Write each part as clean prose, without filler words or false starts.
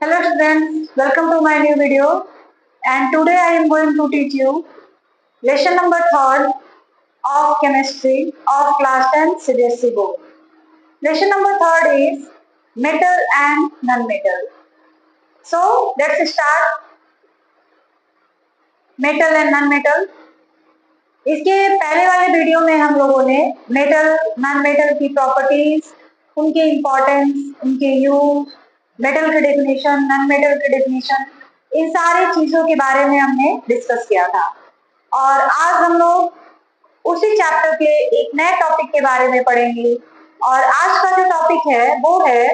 Hello students, welcome to my new video and today I am going to teach you lesson number 3rd of chemistry of class 10 CBSE board. Lesson number 3rd is metal and non-metal. So let's start metal and non-metal. इसके पहले वाले video में हम लोगों ने metal non metal की properties, उनके importance, उनके यूज, मेटल के डेफिनेशन, नॉन मेटल के डेफिनेशन, इन सारी चीजों के बारे में हमने डिस्कस किया था। और आज हम लोग उसी चैप्टर के एक नए टॉपिक के बारे में पढ़ेंगे। और आज का जो टॉपिक है वो है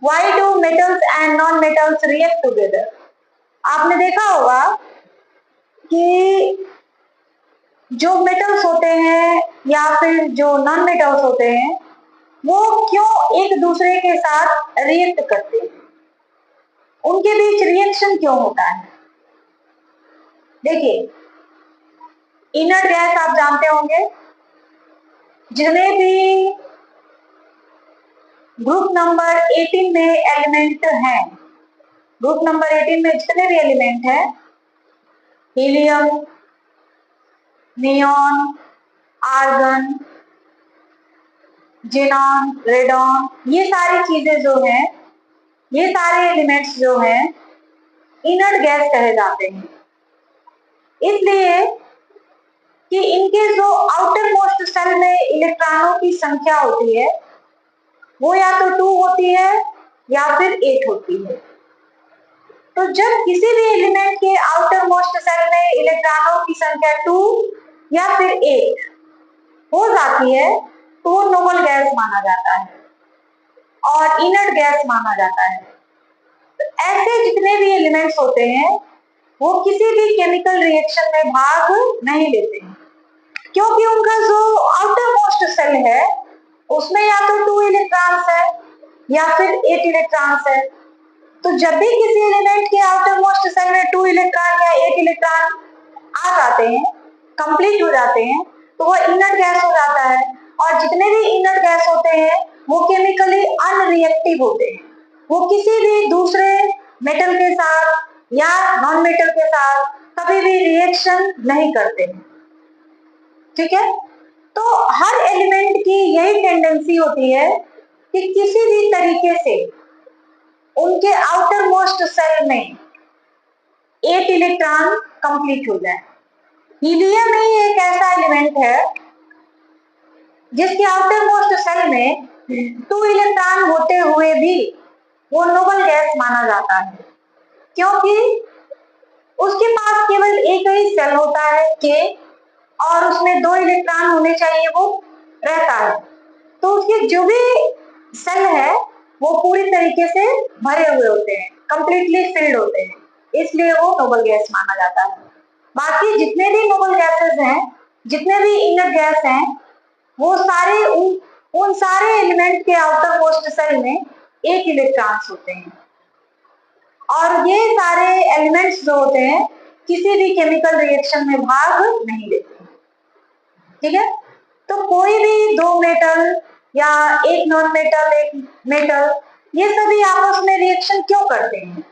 why do metals and non metals react together. आपने देखा होगा कि जो मेटल्स होते हैं या फिर जो नॉन मेटल्स होते हैं वो क्यों एक दूसरे के साथ रिएक्ट करते हैं, उनके बीच रिएक्शन क्यों होता है। देखिए, इनर्ट गैस आप जानते होंगे, जितने भी ग्रुप नंबर 18 में एलिमेंट हैं, ग्रुप नंबर 18 में जितने भी एलिमेंट हैं, helium, neon, argon, xenon, radon, ये सारी चीजें जो हैं, ये सारे एलिमेंट्स जो हैं इनर्ट गैस कहे जाते हैं, इसलिए कि इनके जो आउटर मोस्ट सेल में इलेक्ट्रॉनों की संख्या होती है वो या तो 2 होती है या फिर 8 होती है। तो जब किसी भी एलिमेंट के आउटर मोस्ट सेल में इलेक्ट्रॉनों की संख्या 2 या फिर 8 हो जाती है तो वो नोबल गैस माना जाता है और इनर्ट गैस माना जाता है। तो ऐसे जितने भी एलिमेंट्स होते हैं वो किसी भी केमिकल रिएक्शन में भाग नहीं लेते हैं, क्योंकि उनका जो आउटर मोस्ट सेल है उसमें या तो 2 इलेक्ट्रॉन्स है या फिर 8 इलेक्ट्रॉन्स है। तो जब भी किसी एलिमेंट के आउटर मोस्ट सेल में 2 इलेक्ट्रॉन या 8 इलेक्ट्रॉन आ जाते हैं, कंप्लीट हो जाते हैं, तो वो इनर्ट गैस हो जाता है। और जितने भी इनर्ट गैस होते हैं वो केमिकली अनरिएक्टिव होते हैं, वो किसी भी दूसरे मेटल के साथ या नॉन मेटल के साथ कभी भी रिएक्शन नहीं करते हैं। ठीक है, तो हर एलिमेंट की यही टेंडेंसी होती है कि किसी भी तरीके से उनके आउटर मोस्ट सेल में 8 इलेक्ट्रॉन कंप्लीट हो जाए। हीलियम ही एक ऐसा एलिमेंट है जिसके आउटर मोस्ट सेल में 2 इलेक्ट्रॉन होते हुए भी वो नोबल गैस माना जाता है, क्योंकि उसके पास केवल एक ही सेल होता है के और उसमें 2 इलेक्ट्रॉन होने चाहिए, वो रहता है। तो उसके जो भी सेल है वो पूरी तरीके से भरे हुए होते हैं, कंप्लीटली फिल्ड होते हैं, इसलिए वो नोबल गैस माना जाता है। बाकी जितने भी नोबल गैसेस हैं, जितने भी इनर्ट गैस हैं, वो सारे उन सारे एलिमेंट के आउटर मोस्ट सेल में 8 इलेक्ट्रॉन्स होते हैं। और ये सारे एलिमेंट्स जो होते हैं किसी भी केमिकल रिएक्शन में भाग नहीं लेते। ठीक है, तो कोई भी 2 मेटल या एक नॉन मेटल, एक मेटल, ये सभी आपस में रिएक्शन क्यों करते हैं?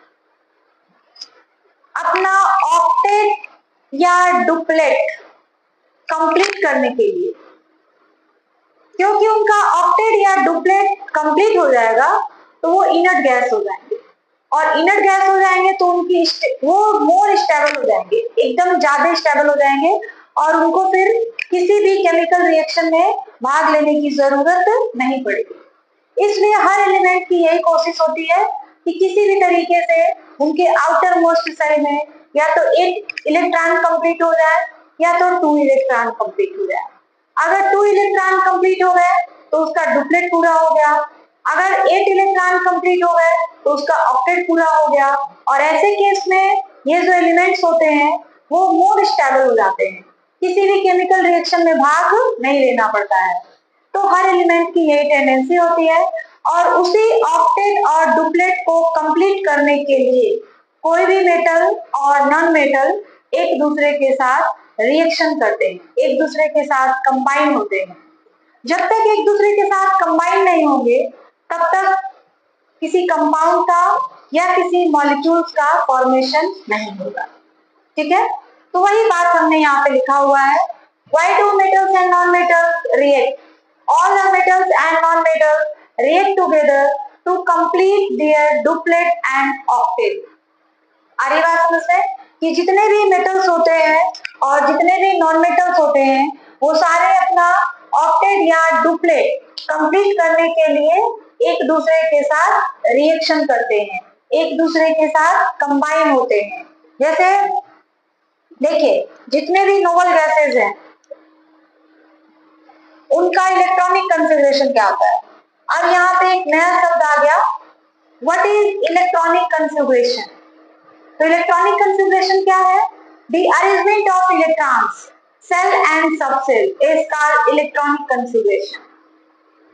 अपना ऑक्टेट या डुप्लेट कंप्लीट करने के लिए, क्योंकि उनका ऑक्टेट या डुप्लेट कंप्लीट हो जाएगा तो वो इनर्ट गैस हो जाएंगे, और इनर्ट गैस हो जाएंगे तो उनकी वो मोर स्टेबल हो जाएंगे, एकदम ज्यादा स्टेबल हो जाएंगे, और उनको फिर किसी भी केमिकल रिएक्शन में भाग लेने की जरूरत नहीं पड़ेगी। इसलिए हर एलिमेंट की यही कोशिश होती है कि किसी भी तरीके से उनके आउटर मोस्ट सेल में या तो 8 इलेक्ट्रॉन कंप्लीट हो जाए या तो 2 इलेक्ट्रॉन कंप्लीट हो जाए। अगर 2 इलेक्ट्रॉन कंप्लीट हो गए तो उसका डुप्लेट पूरा हो गया, अगर 8 इलेक्ट्रॉन कंप्लीट हो गए तो उसका ऑक्टेट पूरा हो गया। और ऐसे केस में ये जो एलिमेंट्स होते हैं वो मोर स्टेबल हो जाते हैं, किसी भी केमिकल रिएक्शन में भाग नहीं लेना पड़ता है। तो हर एलिमेंट की यही टेंडेंसी होती है, और उसी ऑक्टेट और डुप्लेट को कंप्लीट करने के लिए कोई भी मेटल और नॉन मेटल एक दूसरे के साथ रिएक्शन करते हैं, एक दूसरे के साथ कंबाइन होते हैं। जब तक एक दूसरे के साथ कंबाइन नहीं होंगे तब तक किसी कंपाउंड का या किसी मॉलिक्यूल्स का फॉर्मेशन नहीं होगा। ठीक है, तो वही बात हमने यहाँ पे लिखा हुआ है, why do metals and non-metals react? All the metals and non-metals react together to complete their duplet and octet. आ रही बात समझ में कि जितने भी मेटल्स होते हैं और जितने भी नॉन मेटल्स होते हैं वो सारे अपना ऑक्टेट या डुप्लेट कंप्लीट करने के लिए एक दूसरे के साथ रिएक्शन करते हैं, एक दूसरे के साथ कंबाइन होते हैं। जैसे देखिए जितने भी नोबल गैसेज हैं उनका इलेक्ट्रॉनिक कंफिगरेशन क्या होता है। अब यहाँ पे एक नया शब्द आ गया, व्हाट इज इलेक्ट्रॉनिक कंफिगरेशन। तो इलेक्ट्रॉनिक कंफिगरेशन क्या है, the arrangement of electrons shell and subshell is called electronic configuration.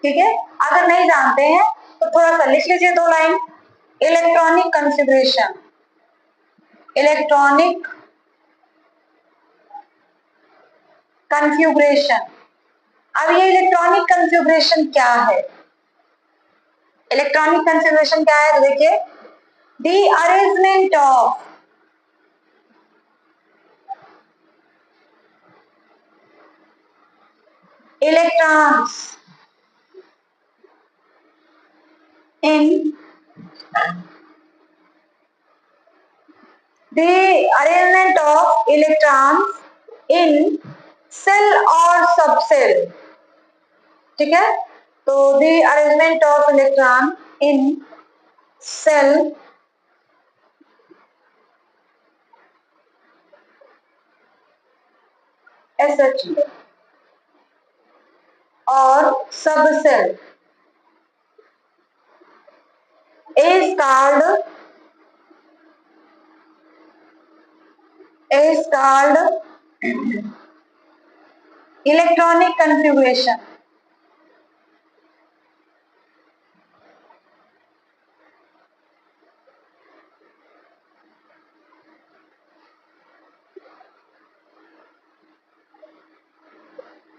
ठीक है, अगर नहीं जानते हैं तो थोड़ा सा लिख लीजिए 2 line, electronic configuration, electronic configuration. अब ये इलेक्ट्रॉनिक कंफिगरेशन क्या है, इलेक्ट्रॉनिक कंफिगरेशन क्या है, तो देखिए the arrangement of electrons in the arrangement of electrons in cell और subcell। ठीक है, तो the arrangement of electron in cell SH और subshell is called electronic configuration।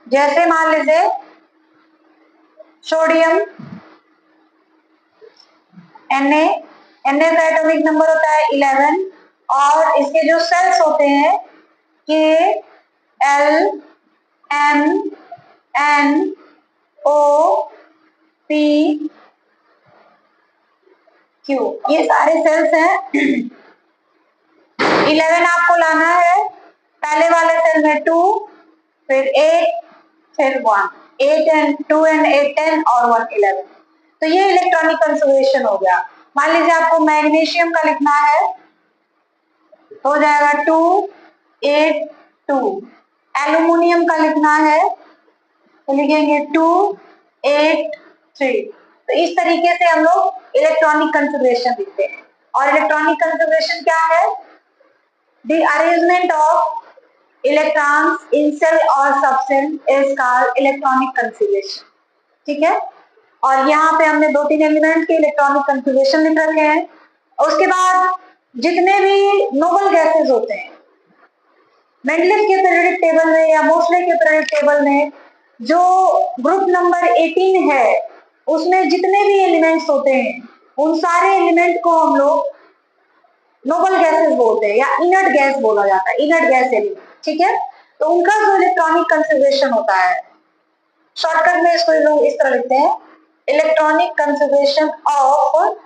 जैसे मान लीजिए सोडियम Na का एटॉमिक नंबर होता है 11 और इसके जो सेल्स होते हैं K L M N O P Q, ये सारे सेल्स हैं। 11 आपको लाना है, पहले वाले सेल में 2, फिर 8, फिर 1, 8 and 2 and 8 10 और 1 11। तो ये इलेक्ट्रॉनिक कंफिगरेशन हो गया। मान लीजिए आपको मैग्नीशियम का लिखना है, हो जाएगा 2 8 2। एल्यूमिनियम का लिखना है तो लिखेंगे 2 8 3। तो इस तरीके से हम लोग इलेक्ट्रॉनिक कंफिगरेशन लिखते हैं। और इलेक्ट्रॉनिक कंफिगरेशन क्या है, the arrangement of electrons in shell और subshell is called electronic configuration. ठीक है, और यहाँ पे हमने 2-3 एलिमेंट के इलेक्ट्रॉनिक कंफिगरेशन लिख रखे हैं। उसके बाद जितने भी नोबल गैसेस होते हैं मेंडलेव के पीरियोडिक टेबल में या मोसले के पीरियोडिक टेबल में जो ग्रुप नंबर 18 है उसमें जितने भी एलिमेंट्स होते हैं उन सारे एलिमेंट को हम लोग नोबल गैसेस बोलते हैं या इनर्ट गैस बोला जाता है, इनर्ट गैस एलिमेंट। ठीक है, तो उनका जो इलेक्ट्रॉनिक कंफिगरेशन होता है, शॉर्टकट में इसको लोग इस तरह लिखते हैं, electronic configuration of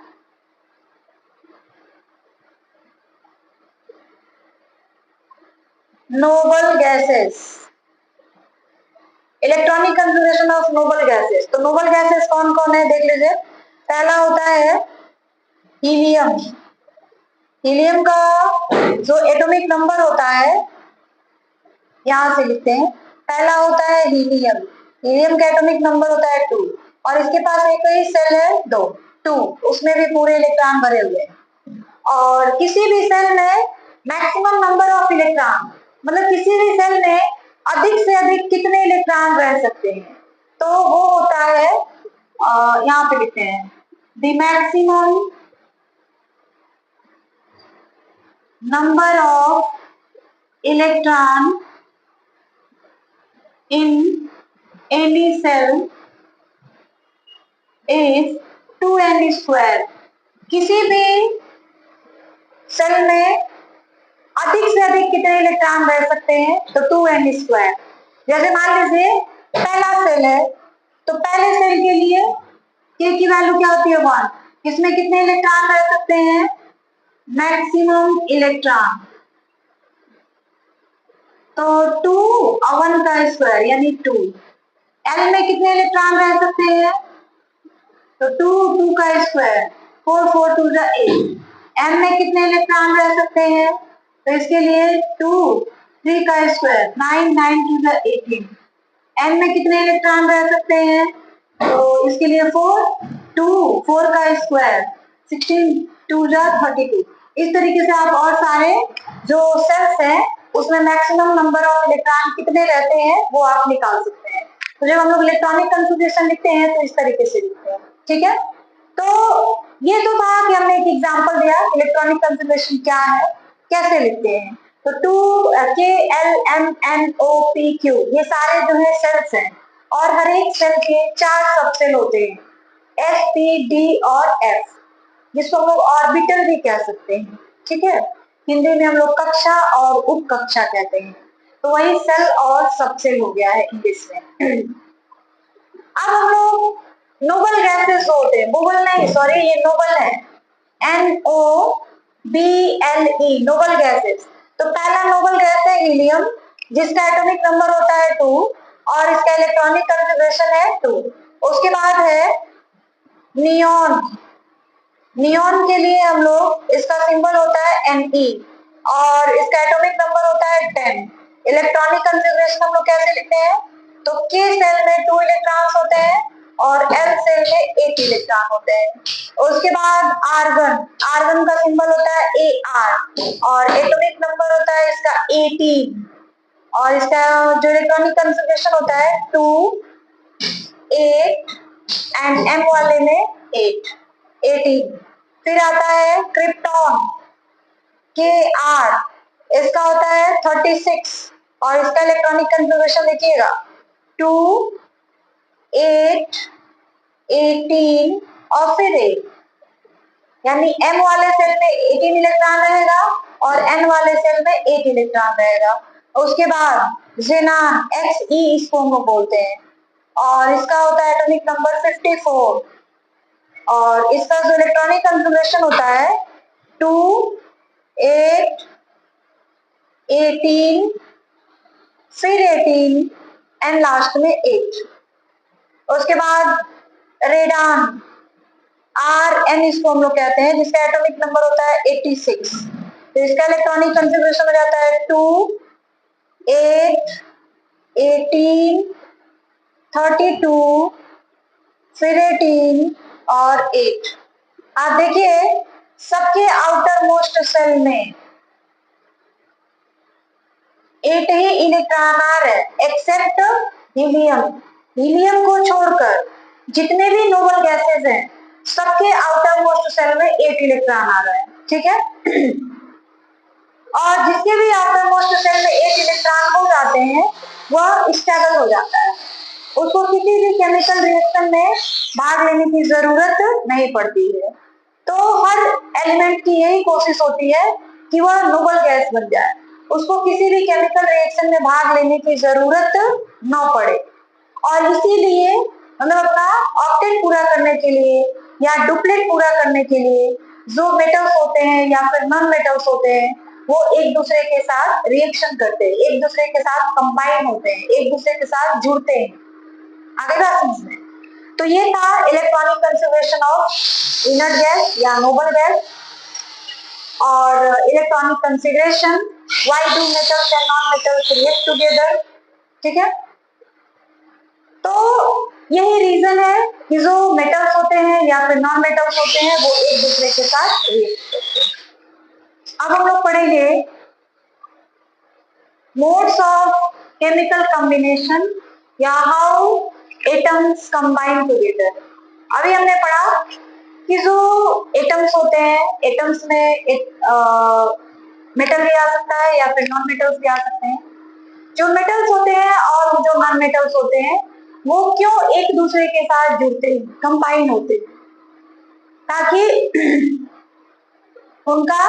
noble gases, electronic configuration of noble gases. तो नोबल गैसेस कौन कौन है देख लीजिए। पहला होता है हीलियम, हीलियम का जो एटॉमिक नंबर होता है यहां से लिखते हैं, पहला होता है हीलियम, हीलियम का एटॉमिक नंबर होता है 2 और इसके पास एक ही सेल है 2, उसमें भी पूरे इलेक्ट्रॉन भरे हुए हैं। और किसी भी सेल में मैक्सिमम नंबर ऑफ इलेक्ट्रॉन, मतलब किसी भी सेल में अधिक से अधिक कितने इलेक्ट्रॉन रह सकते हैं, तो वो होता है यहाँ पे लिखते हैं the maximum number of electron in any cell is 2n square। किसी भी सेल में अधिक से अधिक कितने इलेक्ट्रॉन रह सकते हैं? तो 2n²। जैसे मान लीजिए पहला सेल है, तो पहले सेल के लिए k की वैल्यू क्या होती है? 1। इसमें कितने इलेक्ट्रॉन रह सकते हैं? Maximum electron. तो 2 और 1 का स्क्वायर यानी 2। L में कितने इलेक्ट्रॉन रह सकते हैं? तो 2, 2 का स्क्वायर 4, 4 2 8। M में कितने इलेक्ट्रॉन रह सकते हैं? तो इसके लिए 2, 3 का स्क्वायर 9, 9 2 18। N में कितने इलेक्ट्रॉन रह सकते हैं? तो इसके लिए 4, 2 4 का स्क्वायर 16 2 32। इस तरीके से आप और सारे जो सेल्स हैं उसमें मैक्सिमम नंबर ऑफ इलेक्ट्रॉन कितने रहते हैं वो आप निकाल सकते हैं। तो जब हम लोग इलेक्ट्रॉनिक कॉन्फ़िगरेशन लिखते हैं तो इस तरीके से लिखते हैं, ठीक है। तो ये तो था कि हमने एक एग्जांपल दिया इलेक्ट्रॉनिक कॉन्फ़िगरेशन क्या है, कैसे लिखते हैं। तो 2 K L M N O P Q ये सारे जो है सेल्स हैं और हर एक सेल के 4 सब सेल होते हैं, S P D और F, जिसको हम लोग ऑर्बिटल भी कह सकते हैं, ठीक है। हिंदी में हम लोग कक्षा और उप कक्षा कहते हैं। तो वही सेल और सब सेल हो गया है इंग्लिश में। अब हम लोग नोबल गैसेस होते हैं, बोबल नहीं, सॉरी ये नोबल है, NOBLE नोबल गैसेस। तो पहला नोबल गैस है हीलियम, जिसका एटॉमिक नंबर होता है 2 और इसका इलेक्ट्रॉनिक कॉन्फ़िगरेशन है 2। उसके बाद है नियॉन। नियॉन के लिए हम लोग इसका सिंबल होता है Ne और इसका एटॉमिक नंबर होता है 10। इलेक्ट्रॉनिक कॉन्फ़िगरेशन हम लोग कैसे लिखते हैं? तो K सेल में 2 इलेक्ट्रॉन्स होते हैं और L सेल में 8 इलेक्ट्रॉन होते हैं। उसके बाद आर्गन, आर्गन का सिंबल होता है Ar और एटॉमिक नंबर होता है इसका 18 और इसका जो इलेक्ट्रॉनिक कॉन्फ़िगरेशन होता है 2 8 एंड M वाले में 8 18। फिर आता है क्रिप्टॉन Kr, इसका होता है 36 और इसका इलेक्ट्रॉनिक कॉन्फ़िगरेशन देखिएगा 2 8 18 और फिर 8, यानी M वाले सेल में 18 इलेक्ट्रॉन रहेगा और N वाले सेल में 8 इलेक्ट्रॉन रहेगा। उसके बाद जेनान Xe इसको हम लोग बोलते हैं और इसका होता है एटॉमिक नंबर 54 और इसका जो इलेक्ट्रॉनिक कॉन्फ़िगरेशन होता है 2 8 18 फिर 18 एंड लास्ट में 8। उसके बाद रेडान Rn इसको हम लोग कहते हैं, जिसका एटॉमिक नंबर होता है 86। तो इसका इलेक्ट्रॉनिक कॉन्फ़िगरेशन हो जाता है 2 8 18 32 फिर 18 और 8। आप देखिए सबके आउटर मोस्ट सेल में 8 ही इलेक्ट्रॉन आ रहे एक्सेप्ट हीलियम। हीलियम को छोड़कर जितने भी नोबल गैसेस हैं सबके आउटर मोस्ट सेल में 8 इलेक्ट्रॉन आ रहा है, ठीक है। और जिसके भी आउटर मोस्ट सेल में 8 इलेक्ट्रॉन हो जाते हैं वह स्टेबल हो जाता है, उसको किसी भी केमिकल रिएक्शन में भाग लेने की जरूरत नहीं पड़ती है। तो हर एलिमेंट की यही कोशिश होती है कि वह नोबल गैस बन जाए, उसको किसी भी केमिकल रिएक्शन में भाग लेने की जरूरत न पड़े। और इसीलिए हमें अपना ऑक्टेट पूरा करने के लिए या डुप्लेट पूरा करने के लिए जो मेटल्स होते हैं या फिर नॉन मेटल्स होते हैं वो एक दूसरे के साथ रिएक्शन करते हैं, एक दूसरे के साथ कंबाइन होते हैं, एक दूसरे के साथ जुड़ते हैं। आगे समझ में। तो ये था electronic conservation of inert gas या नोबल गैस और electronic configuration, why do metals and non metals react together, ठीक है। तो यही रीजन है कि जो मेटल्स होते हैं या फिर नॉन मेटल्स होते हैं वो एक दूसरे के साथ रिएक्ट करते हैं। अब हम लोग पढ़ेंगे मोड्स ऑफ केमिकल कॉम्बिनेशन या हाउ एटम्स कंबाइन टुगेदर। अभी हमने पढ़ा कि जो एटम्स होते हैं, एटम्स में एक मेटल भी आ सकता है या फिर नॉन मेटल्स भी आ सकते हैं। जो मेटल्स होते हैं और जो नॉन मेटल्स होते हैं वो क्यों एक दूसरे के साथ जुड़ते हैं, कंबाइन होते हैं। ताकि उनका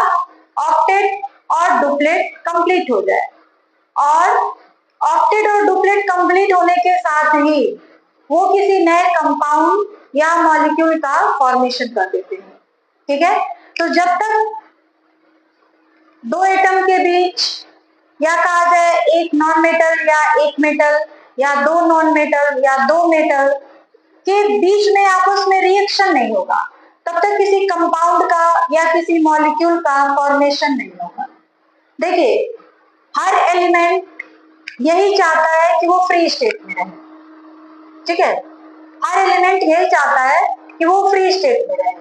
ऑक्टेट और डुप्लेट कंप्लीट हो जाए। और ऑक्टेट और डुप्लेट कंप्लीट होने के साथ ही वो किसी नए कंपाउंड या मॉलिक्यूल का फॉर्मेशन कर देते हैं। ठीक है, तो जब तक दो एटम के बीच, या कहा जाए एक नॉन मेटल या एक मेटल, या दो नॉन मेटल या दो मेटल के बीच में आपस में रिएक्शन नहीं होगा, तब तक किसी कंपाउंड का या किसी मॉलिक्यूल का फॉर्मेशन नहीं होगा। देखिए, हर एलिमेंट यही चाहता है कि वो फ्री स्टेट में रहे। ठीक है, हर एलिमेंट यही चाहता है कि वो फ्री स्टेट में रहे।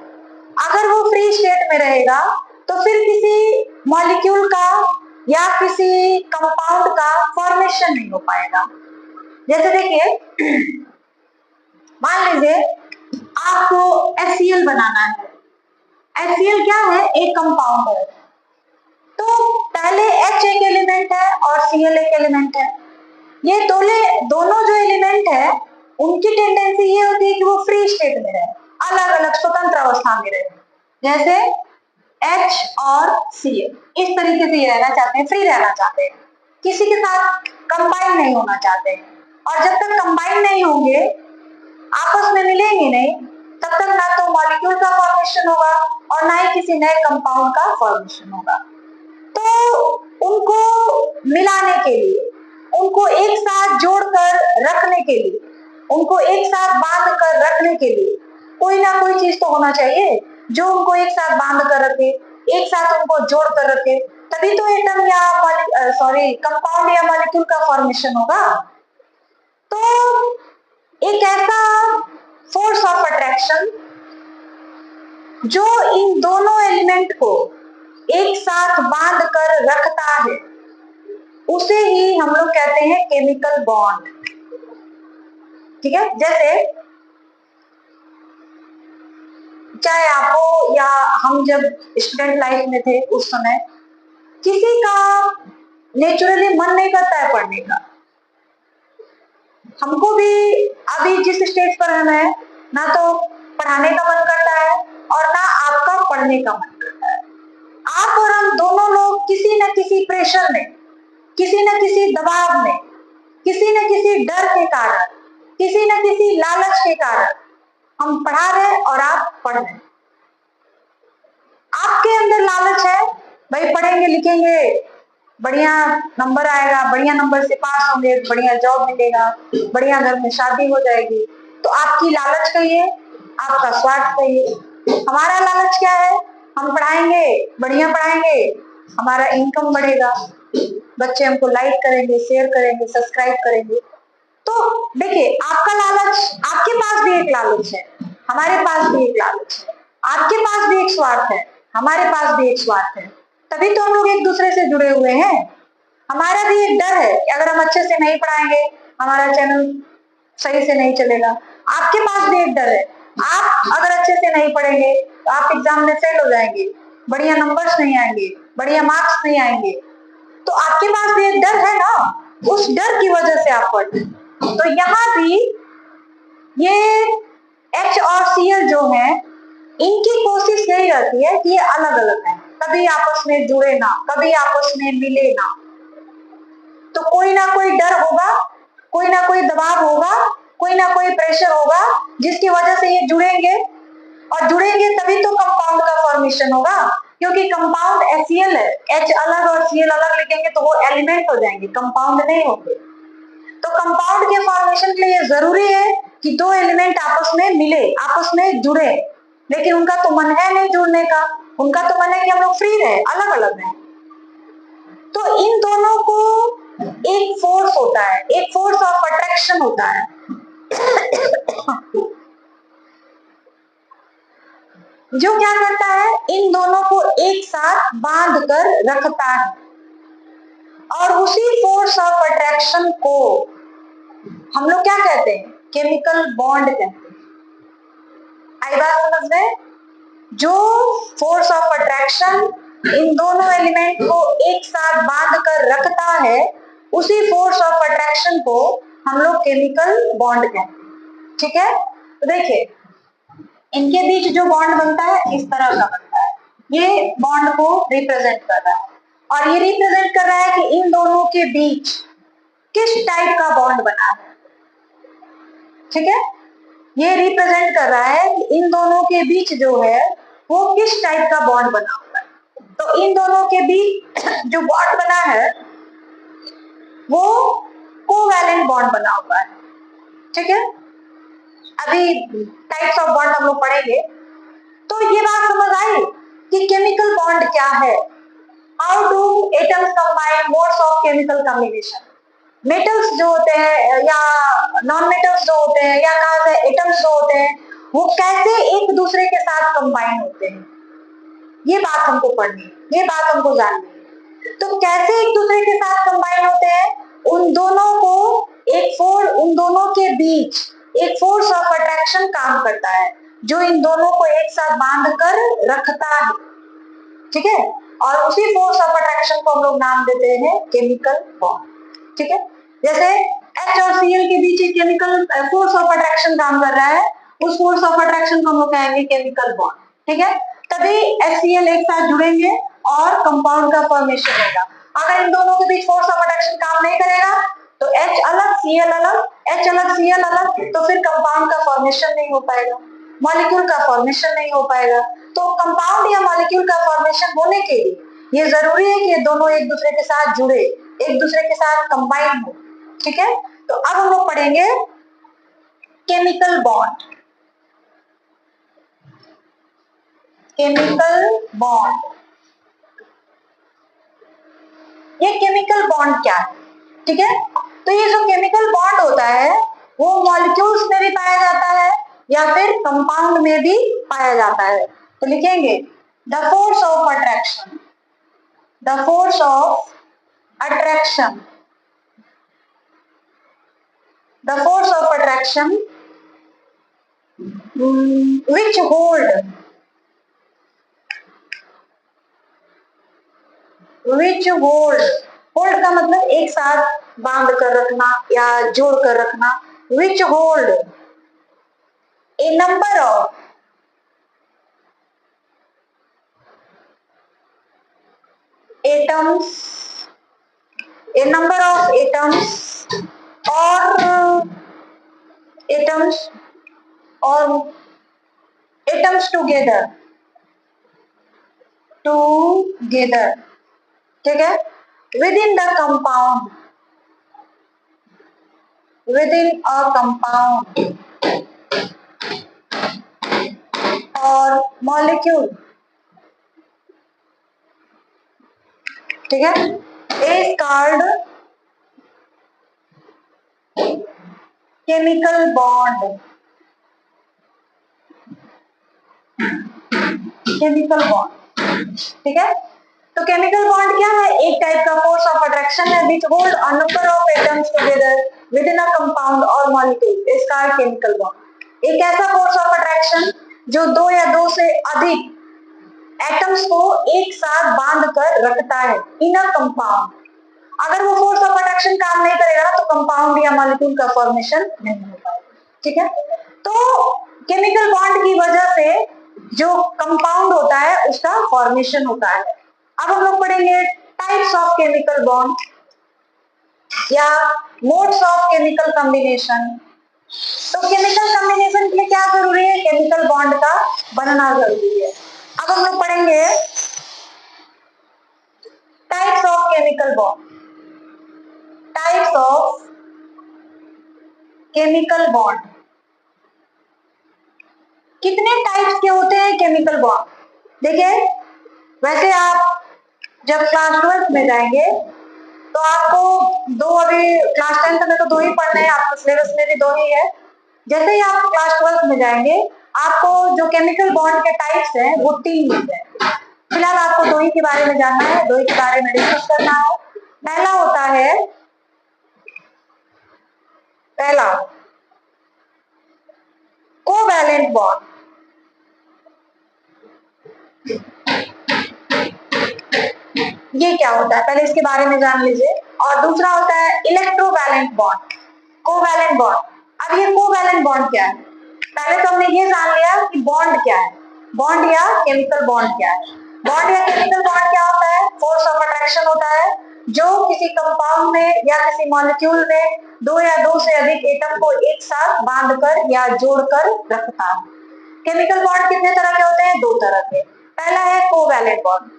अगर वो फ्री स्टेट में रहेगा तो फिर किसी मॉलिक्यूल का या किसी कंपाउंड का फॉर्मेशन नहीं हो पाएगा। जैसे देखिए, मान लीजिए आपको HCl बनाना है। HCl क्या है? एक कंपाउंड है। तो पहले H एक एलिमेंट है और Cl एक एलिमेंट है। ये दोनों जो एलिमेंट है उनकी टेंडेंसी ये होती है कि वो फ्री स्टेट में रहे, अलग अलग स्वतंत्र अवस्था में रहे। जैसे H और Cl इस तरीके से रहना चाहते हैं, फ्री रहना चाहते हैं, किसी के साथ कंबाइन नहीं होना चाहते हैं। और जब तक कंबाइन नहीं होंगे, आपस में मिलेंगे नहीं, तब तक ना तो मॉलिक्यूल का फॉर्मेशन होगा और ना ही किसी नए कंपाउंड का फॉर्मेशन होगा। तो उनको मिलाने के लिए, उनको एक साथ जोड़कर रखने के लिए, उनको एक साथ बांध कर रखने के लिए कोई ना कोई चीज तो होना चाहिए जो उनको एक साथ बांध कर रखे, एक साथ उनको जोड़ कर रखे, तभी तो एटम या कंपाउंड या मॉलिक्यूल का फॉर्मेशन होगा। तो एक ऐसा फोर्स ऑफ अट्रैक्शन जो इन दोनों एलिमेंट को एक साथ बांध कर रखता है, उसे ही हम लोग कहते हैं केमिकल बॉन्ड। ठीक है, जैसे चाहे आप हो या हम जब स्टूडेंट लाइफ में थे उस समय किसी का नेचुरली मन नहीं करता है पढ़ने का। हमको भी अभी जिस स्टेज पर हम हैं, ना तो पढ़ाने का मन करता है और ना आपका पढ़ने का मन करता है। आप और हम दोनों लोग किसी न किसी प्रेशर में, किसी न किसी दबाव में, किसी न किसी डर के कारण, किसी न किसी लालच के कारण हम पढ़ा रहे और आप पढ़ रहे। आपके अंदर लालच है, भाई पढ़ेंगे लिखेंगे, बढ़िया नंबर आएगा, बढ़िया नंबर से पास होंगे, बढ़िया जॉब मिलेगा, बढ़िया घर में शादी हो जाएगी। तो आपकी लालच कहिए, आपका स्वार्थ कहिए। हमारा लालच क्या है? हम पढ़ाएंगे, बढ़िया पढ़ाएंगे, हमारा इनकम बढ़ेगा, बच्चे हमको लाइक करेंगे, शेयर करेंगे, सब्सक्राइब करेंगे। तो देखिए, आपका लालच, आपके पास भी एक लालच है, हमारे पास भी एक लालच है, आपके पास भी एक स्वार्थ है, हमारे पास भी एक स्वार्थ है। तभी तो हम लोग एक दूसरे से जुड़े हुए हैं। हमारा भी एक डर है कि अगर हम अच्छे से नहीं पढ़ाएंगे, हमारा चैनल सही से नहीं चलेगा। आपके पास भी एक डर है, आप अगर अच्छे से नहीं पढ़ेंगे तो आप एग्जाम में फेल हो जाएंगे, बढ़िया नंबर्स नहीं आएंगे, बढ़िया मार्क्स नहीं आएंगे। तो आपके पास भी एक डर है ना, उस डर की वजह से आप पढ़ते हैं। तो यहाँ भी ये H और Cl जो है, इनकी कोशिश यही रहती है कि ये अलग अलग है, कभी आपस में जुड़े ना, कभी आपस में मिले ना। तो कोई ना कोई डर होगा, कोई ना कोई दबाव होगा, कोई ना कोई प्रेशर होगा जिसकी वजह से ये जुड़ेंगे, और जुड़ेंगे तभी तो कंपाउंड का फॉर्मेशन होगा। क्योंकि कंपाउंड HCl है, H अलग और Cl अलग लिखेंगे तो वो एलिमेंट हो जाएंगे, कंपाउंड नहीं होंगे। तो कंपाउंड के फॉर्मेशन के लिए जरूरी है कि दो एलिमेंट आपस में मिले, आपस में जुड़े। लेकिन उनका तो मन है नहीं जुड़ने का, उनका तो मन है कि हम लोग फ्री रहे, अलग अलग रहे। तो इन दोनों को एक फोर्स होता है, एक फोर्स ऑफ अट्रैक्शन होता है जो क्या करता है, इन दोनों को एक साथ बांध कर रखता है। और उसी फोर्स ऑफ अट्रैक्शन को हम लोग क्या कहते हैं? केमिकल बॉन्ड कहते हैं। आई बात समझ में? जो फोर्स ऑफ अट्रैक्शन इन दोनों एलिमेंट को एक साथ बांध कर रखता है, उसी फोर्स ऑफ अट्रैक्शन को हम लोग केमिकल बॉन्ड कहते हैं। ठीक है, तो देखिए, इनके बीच जो बॉन्ड बनता है इस तरह का बनता है, ये बॉन्ड को रिप्रेजेंट कर रहा है। और ये रिप्रेजेंट कर रहा है कि इन दोनों के बीच किस टाइप का बॉन्ड बना है। ठीक है, ये रिप्रेजेंट कर रहा है कि इन दोनों के बीच जो है वो किस टाइप का बॉन्ड बना हुआ है। तो इन दोनों के बीच जो बॉन्ड बना है वो कोवैलेंट बॉन्ड बना हुआ है। ठीक है, अभी टाइप्स ऑफ बॉन्ड हम लोग पढ़ेंगे। तो ये बात समझ आई कि केमिकल बॉन्ड क्या है, how do atoms combine, modes of chemical combination. Metals जो होते हैं या नॉन मेटल्स जो होते हैं या कहा जाए एटम्स जो होते हैं वो कैसे एक दूसरे के साथ कंबाइन होते हैं, ये बात हमको पढ़नी, ये बात हमको जाननी है। तो कैसे एक दूसरे के साथ कंबाइन होते हैं, उन दोनों को उन दोनों के बीच एक फोर्स ऑफ अट्रैक्शन काम करता है जो इन दोनों को एक साथ बांध कर रखता है। ठीक है, और उसी फोर्स ऑफ अट्रैक्शन को हम लोग नाम देते हैं केमिकल बॉन्ड। ठीक है, जैसे H और Cl के बीच एक केमिकल फोर्स ऑफ अट्रैक्शन काम कर रहा है, उस फोर्स ऑफ अट्रैक्शन को हम लोग कहेंगे केमिकल बॉन्ड। ठीक है, तभी HCl एक साथ जुड़ेंगे और कंपाउंड का फॉर्मेशन होगा। अगर इन दोनों के बीच फोर्स ऑफ अट्रैक्शन काम नहीं करेगा तो H अलग Cl अलग, H अलग Cl अलग, तो फिर कंपाउंड का फॉर्मेशन नहीं हो पाएगा, मॉलिक्यूल का फॉर्मेशन नहीं हो पाएगा। तो कंपाउंड या मॉलिक्यूल का फॉर्मेशन होने के लिए ये जरूरी है कि ये दोनों एक दूसरे के साथ जुड़े, एक दूसरे के साथ कंबाइन हो। ठीक है, तो अब हम लोग पढ़ेंगे केमिकल बॉन्ड। केमिकल बॉन्ड, ये केमिकल बॉन्ड क्या है। ठीक है, तो ये जो केमिकल बॉन्ड होता है वो मॉलिक्यूल्स में भी पाया जाता है या फिर कंपाउंड में भी पाया जाता है। तो लिखेंगे the force of attraction, the force of attraction, the force of attraction which hold hold का मतलब एक साथ बांध कर रखना या जोड़ कर रखना, which hold a number of atoms, a number of atoms or atoms together, ठीक है, within a compound or molecule। ठीक है, is called chemical bond. Chemical bond, ठीक है, तो केमिकल बॉन्ड क्या है, एक टाइप का फोर्स ऑफ अट्रैक्शन है which hold a number of atoms together with in a compound or molecule, is called chemical bond. एक ऐसा फोर्स ऑफ अट्रैक्शन जो दो या दो से अधिक एटम्स को एक साथ बांध कर रखता है इन अ कंपाउंड। अगर वो फोर्स ऑफ अट्रैक्शन काम नहीं करेगा ना तो कंपाउंड या मॉलिक्यूल का फॉर्मेशन नहीं हो पाएगा। ठीक है, तो केमिकल बॉन्ड की वजह से जो कंपाउंड होता है उसका फॉर्मेशन होता है। अब हम लोग पढ़ेंगे टाइप्स ऑफ केमिकल बॉन्ड या मोड्स ऑफ केमिकल कॉम्बिनेशन। तो केमिकल कॉम्बिनेशन के लिए क्या जरूरी है, केमिकल बॉन्ड का बनना जरूरी है। अब हम लोग पढ़ेंगे types of chemical bond, types of chemical bond. कितने टाइप्स के होते हैं केमिकल बॉन्ड, देखिए वैसे आप जब क्लास 12 में जाएंगे तो आपको दो, अभी क्लास 10 में तो दो ही पढ़ने हैं, आपको सिलेबस में भी दो ही है। जैसे ही आप क्लास 12 में जाएंगे आपको जो केमिकल बॉन्ड के टाइप्स हैं वो 3 मिलते हैं। फिलहाल आपको दो ही के बारे में जानना है, दो ही के बारे में डिस्कस करना है। पहला होता है कोवैलेंट बॉन्ड। ये क्या होता है पहले इसके बारे में जान लीजिए। और दूसरा होता है इलेक्ट्रोवैलेंट बॉन्ड, कोवैलेंट बॉन्ड। अब ये कोवैलेंट बॉन्ड क्या है, पहले तो हमने ये जान लिया कि बॉन्ड क्या है, बॉन्ड या केमिकल बॉन्ड क्या है। बॉन्ड या केमिकल बॉन्ड क्या होता है? फोर्स ऑफ अट्रैक्शन होता है जो किसी कंपाउंड में या किसी मॉलिक्यूल में दो या दो से अधिक एटम को एक साथ बांधकर या जोड़कर रखता है। केमिकल बॉन्ड कितने तरह के होते हैं? दो तरह के। पहला है कोवैलेंट बॉन्ड।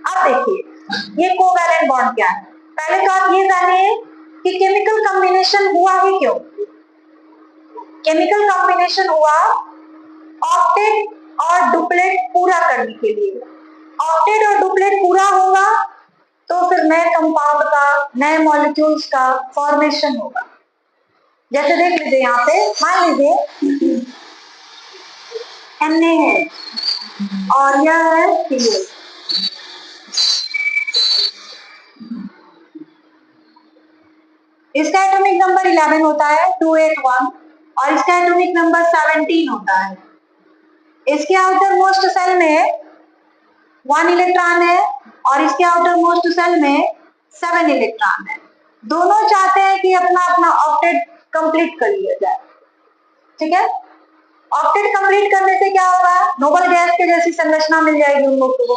अब देखिए ये कोवैलेंट बॉन्ड क्या है। पहले तो आप ये जानिए कि केमिकल कॉम्बिनेशन हुआ ही क्यों। केमिकल कॉम्बिनेशन हुआ ऑक्टेट और डुप्लेट पूरा करने के लिए। ऑक्टेट और डुप्लेट पूरा होगा तो फिर नए कंपाउंड का, नए मॉलिक्यूल्स का फॉर्मेशन होगा। जैसे देख लीजिए यहाँ पे, मान लीजिए Na है और यह है Cl। इसका एटॉमिक नंबर 11 होता है 281 और इसका एटॉमिक नंबर 17 होता है। इसके आउटर मोस्ट सेल में 1 इलेक्ट्रॉन है और इसके आउटर मोस्ट सेल में 7 इलेक्ट्रॉन है। दोनों चाहते हैं कि अपना अपना ऑक्टेट कंप्लीट कर लिया जाए। ठीक है, ऑक्टेट कंप्लीट करने से क्या होगा? नोबल गैस के जैसी संरचना मिल जाएगी उन लोगों को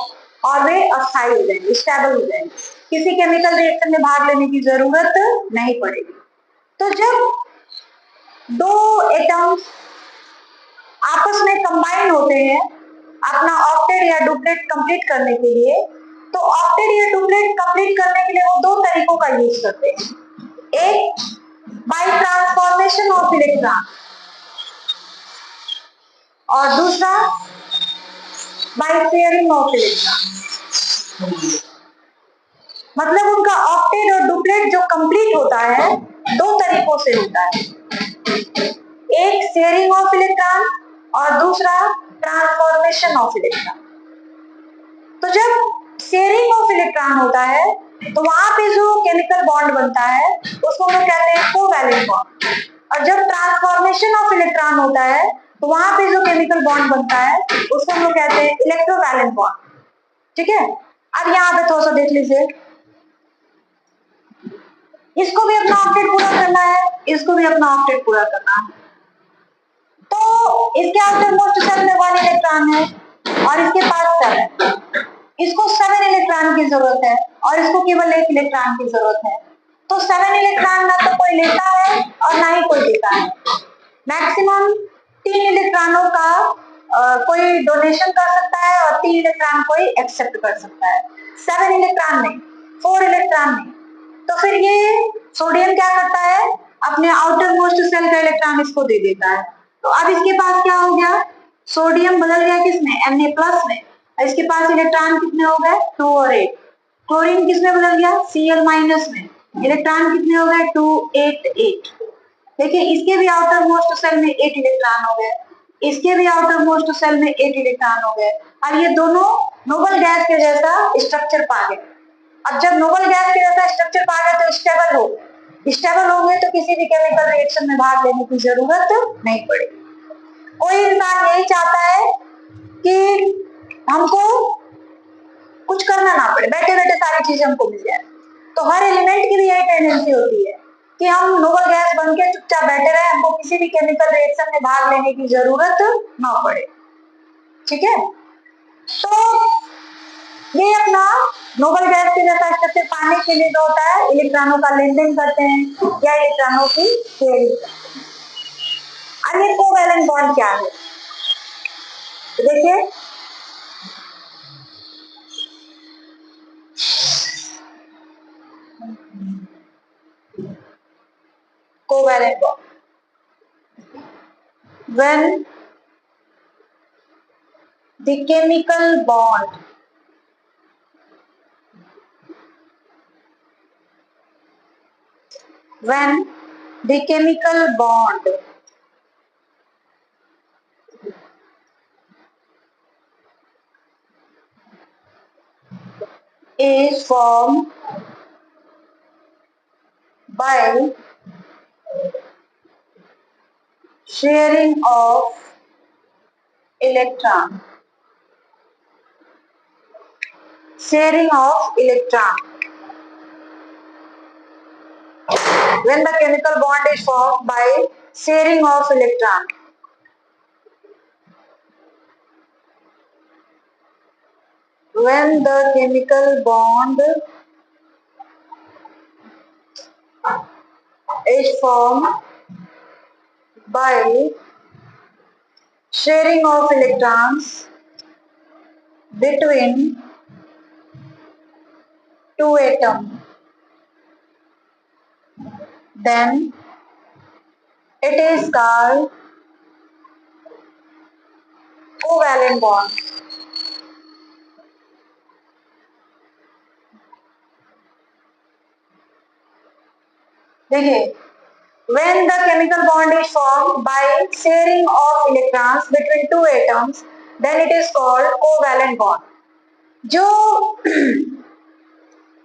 और वे अस्थायी हो जाएंगे, स्टेबल हो जाएंगे, किसी केमिकल रिएक्शन में भाग लेने की जरूरत नहीं पड़ेगी। तो जब दो एटम्स आपस में कंबाइन होते हैं अपना ऑक्टेट या डुप्लेट कंप्लीट करने के लिए, तो ऑक्टेट या डुप्लेट कंप्लीट करने के लिए वो दो तरीकों का यूज करते हैं। एक बाय ट्रांसफॉर्मेशन ऑफ इलेक्ट्रॉन और दूसरा बाय शेयरिंग ऑफ इलेक्ट्रॉन। मतलब उनका ऑक्टेट और डुप्लेट जो कंप्लीट होता है दो तरीकों से होता है, एक शेयरिंग ऑफ इलेक्ट्रॉन और दूसरा ट्रांसफॉर्मेशन ऑफ इलेक्ट्रॉन। तो जब शेयरिंग ऑफ इलेक्ट्रॉन होता है तो वहां पे जो केमिकल बॉन्ड बनता है उसको हम लोग कहते हैं कोवैलेंट बॉन्ड, और जब ट्रांसफॉर्मेशन ऑफ इलेक्ट्रॉन होता है तो वहां पे जो केमिकल बॉन्ड बनता है उसको हम लोग कहते हैं इलेक्ट्रोवैलेंट बॉन्ड। ठीक है, अब यहाँ पे थोड़ा सा देख लीजिए, इसको भी अपना ऑक्टेट पूरा करना है, इसको भी अपना ऑक्टेट पूरा करना है। तो इसके आउटर मोस्ट सेल में 1 इलेक्ट्रॉन है और इसके पास 7, इसको 7 इलेक्ट्रॉन की जरूरत है और इसको केवल 1 इलेक्ट्रॉन की जरूरत है। तो 7 इलेक्ट्रॉन ना तो कोई लेता है और ना ही कोई देता है। मैक्सिमम 3 इलेक्ट्रॉनों का कोई डोनेशन कर सकता है और 3 इलेक्ट्रॉन कोई एक्सेप्ट कर सकता है। 7 इलेक्ट्रॉन नहीं, 4 इलेक्ट्रॉन नहीं। तो फिर ये सोडियम क्या करता है? अपने आउटर मोस्ट सेल का इलेक्ट्रॉन इसको दे देता है। तो अब इसके पास क्या हो गया? सोडियम बदल गया किसमें? Na+ में। इसके पास इलेक्ट्रॉन कितने हो गए? 2 और 8। क्लोरीन किसमें बदल गया? Cl- में। इलेक्ट्रॉन कितने हो गए? 2 8 8। देखिए इसके भी आउटर मोस्ट सेल में 8 इलेक्ट्रॉन हो गए, इसके भी आउटर मोस्ट सेल में 8 इलेक्ट्रॉन हो गए और ये दोनों नोबल गैस के जैसा स्ट्रक्चर पा गए। अब जब नोबल गैस के जैसा स्ट्रक्चर पा गए तो स्टेबल हो गए। स्टेबल होंगे तो किसी भी केमिकल रिएक्शन में भाग लेने की जरूरत नहीं पड़ेगी। कोई इंसान यही चाहता है कि हमको कुछ करना ना पड़े, बैठे बैठे सारी चीजें हमको मिल जाए। तो हर एलिमेंट की भी यही टेंडेंसी होती है कि हम नोबल गैस बन के चुपचाप बैठे रहे, हमको किसी भी केमिकल रिएक्शन में भाग लेने की जरूरत ना पड़े। ठीक है, तो ये अपना नोबल गैस के जैसा स्ट्रक्चर पाने के लिए जो होता है इलेक्ट्रॉनों का लेन देन करते हैं या इलेक्ट्रॉनों की शेयरिंग करते हैं। अब ये कोवैलेंट बॉन्ड क्या है? तो देखिए covalent bond, when the chemical bond when the chemical bond is formed by sharing of electron, sharing of electron. When the chemical bond is formed by sharing of electron, when the chemical bond is formed by sharing of electrons between two atoms, then it is called covalent bond. देखिए, when the chemical bond is formed by sharing of electrons between two atoms, then it is called covalent bond. जो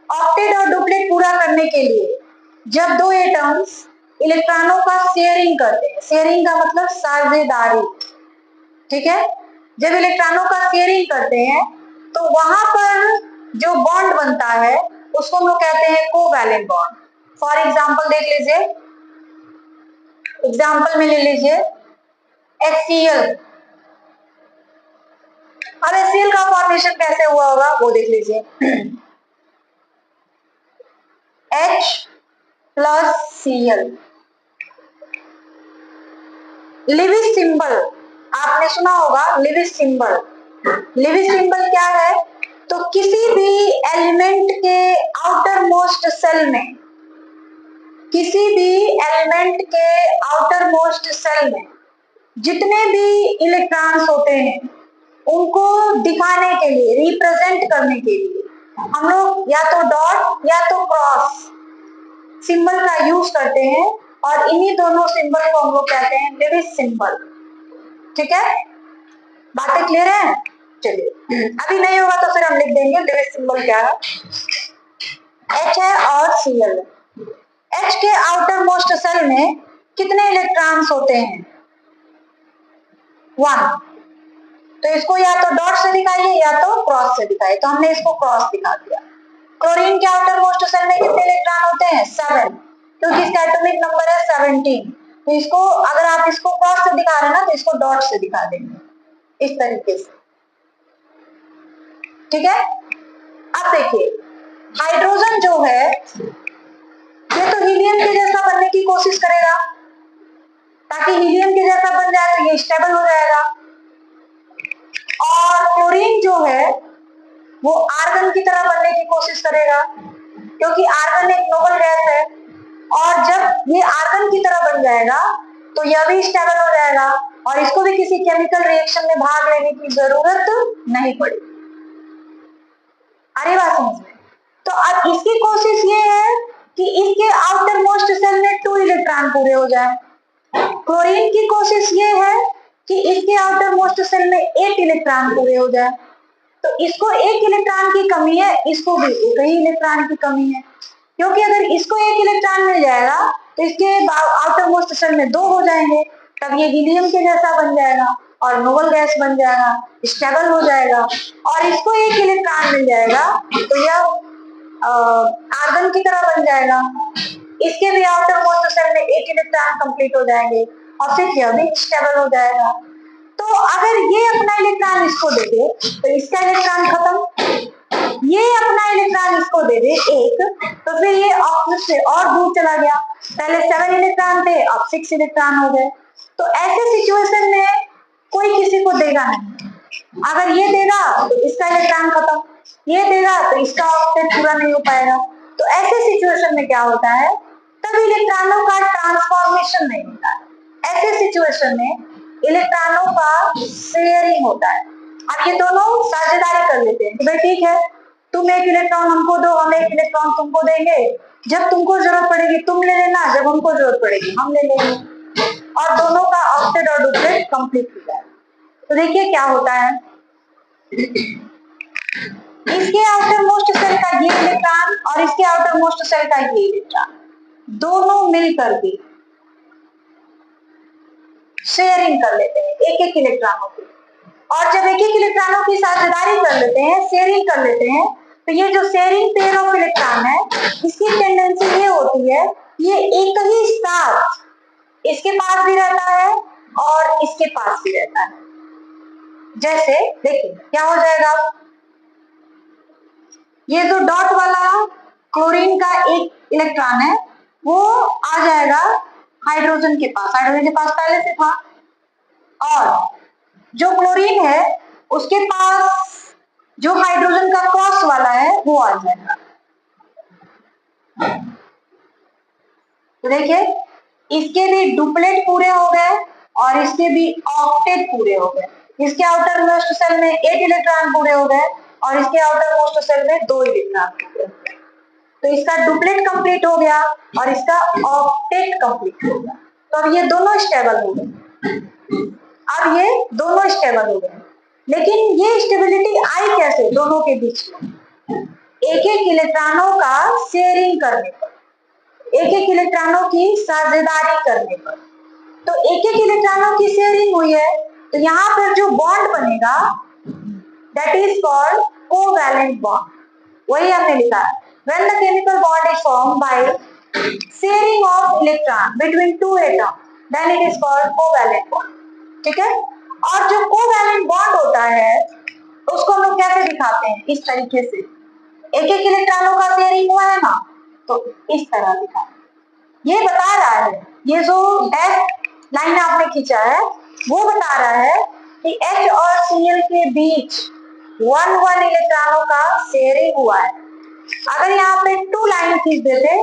octet और duplet पूरा करने के लिए जब दो atoms इलेक्ट्रॉनों का शेयरिंग करते हैं, शेयरिंग का मतलब साझेदारी, ठीक है, जब इलेक्ट्रॉनों का शेयरिंग करते हैं तो वहां पर जो बॉन्ड बनता है उसको हम लोग कहते हैं कोवैलेंट बॉन्ड। फॉर एग्जांपल देख लीजिए, एग्जांपल में ले लीजिए HCl। अब HCl का फॉर्मेशन कैसे हुआ होगा वो देख लीजिए, H plus Cl। Lewis symbol आपने सुना होगा, लिविस सिंबल। लिविस सिंबल क्या है? तो किसी भी एलिमेंट के आउटर मोस्ट सेल में, किसी भी एलिमेंट के आउटर मोस्ट सेल में जितने भी इलेक्ट्रॉन्स होते हैं उनको दिखाने के लिए, रिप्रेजेंट करने के लिए हम लोग या तो डॉट या तो क्रॉस सिंबल का यूज करते हैं, और इन्हीं दोनों सिंबल को हम लोग कहते हैं लिविस सिंबल। ठीक है, बातें क्लियर है? चलिए, अभी नहीं होगा तो फिर हम लिख देंगे लिविस सिंबल क्या है। H है और Cl। H के आउटर मोस्ट सेल में कितने इलेक्ट्रॉन्स होते हैं? 1। तो इसको या तो डॉट से दिखाइए या तो क्रॉस से दिखाइए, तो हमने इसको क्रॉस दिखा दिया। क्लोरीन के आउटर मोस्ट सेल में कितने इलेक्ट्रॉन होते हैं? 7, क्योंकि इसका एटॉमिक नंबर है 17। तो इसको अगर आप इसको क्रॉस से दिखा रहे हैं ना तो इसको डॉट से दिखा देंगे इस तरीके से। ठीक है, अब देखिए हाइड्रोजन जो है ये तो हीलियम के जैसा बनने की कोशिश करेगा, ताकि हीलियम के जैसा बन जाए तो ये स्टेबल हो जाएगा। और क्लोरीन जो है वो आर्गन की तरह बनने की कोशिश करेगा, क्योंकि आर्गन एक नोबल गैस है, और जब ये आर्गन की तरह बन जाएगा तो यह भी स्टेबल हो जाएगा और इसको भी किसी केमिकल रिएक्शन में भाग लेने की जरूरत नहीं पड़ेगी। अरे बात समझ में? तो अब इसकी कोशिश ये है कि इसके आउटर मोस्ट सेल में 2 इलेक्ट्रॉन पूरे हो जाए। क्लोरीन की कोशिश ये है कि इसके आउटर मोस्ट सेल में 8 इलेक्ट्रॉन पूरे हो जाए। तो इसको 1 इलेक्ट्रॉन की कमी है, इसको भी 1 ही इलेक्ट्रॉन की कमी है, क्योंकि अगर इसको 1 इलेक्ट्रॉन मिल जाएगा तो इसके आउटर मोस्ट सेल में 2 हो जाएंगे, तब ये हीलियम के जैसा बन जाएगा और नोबल गैस बन जाएगा, स्टेबल हो जाएगा। और इसको 1 इलेक्ट्रॉन मिल जाएगा तो यह आर्गन की तरह बन जाएगा, इसके भी आउटर मोस्ट सेल में 1 इलेक्ट्रॉन कंप्लीट हो जाएंगे और फिर यह भी स्टेबल हो जाएगा। तो अगर ये अपना इलेक्ट्रॉन इसको दे दे तो इसका इलेक्ट्रॉन खत्म, ये अपना इलेक्ट्रॉन इसको दे दे 1, तो फिर ये ऑक्सीजन से और दूर चला गया। पहले 7 इलेक्ट्रॉन थे, अब 6 इलेक्ट्रॉन हो गए। तो ऐसे सिचुएशन में कोई किसी को देगा नहीं। अगर ये देगा तो इसका इलेक्ट्रॉन खत्म, ये देगा तो इसका ऑक्टेट पूरा नहीं हो पाएगा। तो ऐसे सिचुएशन में क्या होता है, तब इलेक्ट्रॉनों का ट्रांसफॉर्मेशन नहीं होता है। ऐसे सिचुएशन में इलेक्ट्रॉनों का शेयरिंग होता है। अब ये दोनों साझेदारी कर लेते हैं कि भाई ठीक है, तुम 1 इलेक्ट्रॉन हमको दो, हम 1 इलेक्ट्रॉन तुमको देंगे, जब तुमको जरूरत पड़ेगी तुम ले लेना, जब हमको जरूरत पड़ेगी हम ले लेंगे, और दोनों का ऑक्टेट और डुप्लेट कंप्लीट हो जाए। तो देखिए क्या होता है, इसके आउटर मोस्ट सेल का ये इलेक्ट्रॉन और इसके आउटर मोस्ट सेल का ये इलेक्ट्रॉन दोनों मिलकर के शेयरिंग कर लेते हैं 1-1 इलेक्ट्रॉनों की। और जब 1-1 इलेक्ट्रॉनों की साझेदारी कर लेते हैं, शेयरिंग कर लेते हैं, तो ये जो शेयरिंग पेयर ऑफ इलेक्ट्रॉन है इसकी टेंडेंसी ये होती है ये एक ही साथ इसके पास भी रहता है और इसके पास भी रहता है। जैसे देखिए क्या हो जाएगा, ये जो डॉट वाला क्लोरीन का एक इलेक्ट्रॉन है वो आ जाएगा हाइड्रोजन के पास पहले से था, और जो क्लोरीन है उसके पास जो हाइड्रोजन का क्रॉस वाला है वो आ जाएगा। तो देखिए इसके भी डुप्लेट पूरे हो गए और इसके भी ऑक्टेट पूरे हो गए। इसके आउटर मोस्ट सेल में 8 इलेक्ट्रॉन पूरे हो गए और इसके आउटर मोस्ट सेल में 2 इलेक्ट्रॉन पूरे हो गए। तो इसका डुप्लेट कंप्लीट हो गया और इसका ऑक्टेट कंप्लीट हो गया। तो अब ये दोनों स्टेबल हो गए, अब ये दोनों स्टेबल हो गए। लेकिन ये स्टेबिलिटी आई कैसे दोनों के बीच में? एक एक इलेक्ट्रॉनों का शेयरिंग करने पर, एक एक इलेक्ट्रॉनों की साझेदारी करने पर। तो एक एक इलेक्ट्रॉनों की शेयरिंग हुई है तो यहाँ पर जो बॉन्ड बनेगा that is called covalent bond. वही हमने लिखा है, when the chemical bond is formed by sharing of electron between two atoms then it is called covalent bond। ठीक है, और जो कोवैलेंट बॉन्ड होता है उसको हम लोग कैसे दिखाते हैं? इस तरीके से, एक एक इलेक्ट्रॉनों का शेयरिंग हुआ है ना, तो इस तरह दिखा। ये बता रहा है, ये जो डैश लाइन आपने खींचा है वो बता रहा है कि H और Cl के बीच 1-1 इलेक्ट्रॉनों का शेयरिंग हुआ है। अगर यहाँ पे 2 लाइन खींच देते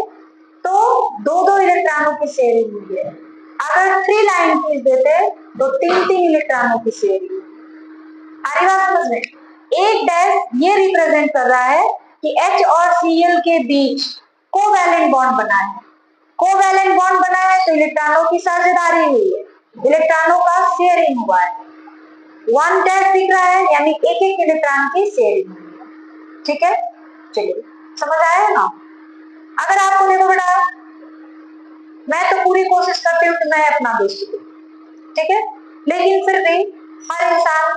तो 2-2 इलेक्ट्रॉनों की शेयरिंग हुई है। अगर 3 लाइन खींच देते तो 3-3 इलेक्ट्रॉनों की शेयरिंग। आ रही बात समझ में? एक डैश ये रिप्रेजेंट कर रहा है कि H और Cl के बीच कोवैलेंट बॉन्ड बना है। कोवैलेंट बॉन्ड बना है तो इलेक्ट्रॉनों की साझेदारी हुई है, इलेक्ट्रॉनों का शेयरिंग हुआ है। 1 डैश दिख रहा है यानी एक एक इलेक्ट्रॉन की शेयरिंग हुई है। ठीक है, चलिए समझ आया ना? अगर आपको देखो बेटा, मैं तो पूरी कोशिश करती हूँ कि मैं अपना बेस्ट दूं, ठीक है, लेकिन फिर भी हर इंसान,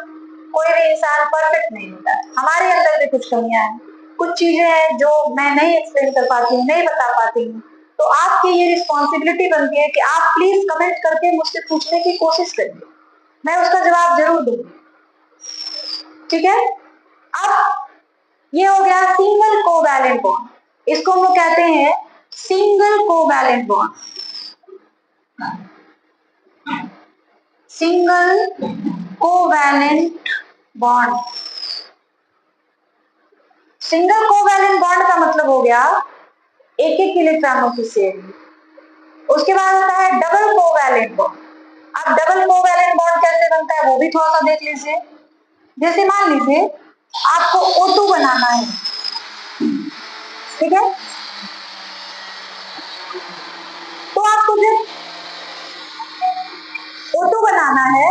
कोई भी इंसान परफेक्ट नहीं होता है। हमारे अंदर भी कुछ कमियां हैं, कुछ चीजें हैं जो मैं नहीं एक्सप्लेन कर पाती हूँ, नहीं बता पाती हूँ। तो आपकी ये रिस्पॉन्सिबिलिटी बनती है कि आप प्लीज कमेंट करके मुझसे पूछने की कोशिश करिए, मैं उसका जवाब जरूर दूंगी। ठीक है, अब ये हो गया सिंगल कोवैलेंट बॉन्ड, इसको हम लोग कहते हैं single covalent bond. Single covalent bond, single covalent bond का मतलब हो गया एक एक इलेक्ट्रॉनों की शेयरिंग। उसके बाद होता है डबल कोवैलेंट बॉन्ड। अब डबल कोवैलेंट बॉन्ड कैसे बनता है वो भी थोड़ा सा देख लीजिए। जैसे मान लीजिए आपको O2 बनाना है, ठीक है, तो आपको जब O2 बनाना है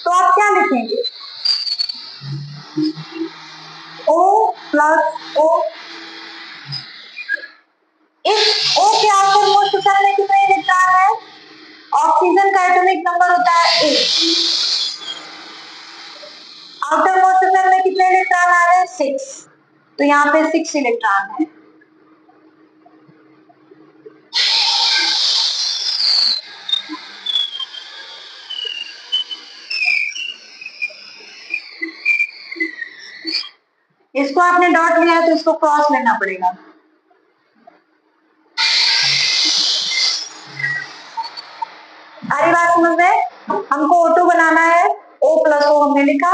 तो आप क्या लिखेंगे? O plus O। इस O के आउटर मोस्ट शेल में कितने इलेक्ट्रॉन है? ऑक्सीजन का एटॉमिक नंबर होता है 8। आउटर मोस्ट शेल में कितने इलेक्ट्रॉन आ रहे हैं? 6। तो यहाँ पे 6 इलेक्ट्रॉन है। इसको आपने डॉट लिया है तो इसको क्रॉस लेना पड़ेगा। अरे बात समझ में? हमको O2 बनाना है, O प्लस O हमने लिखा।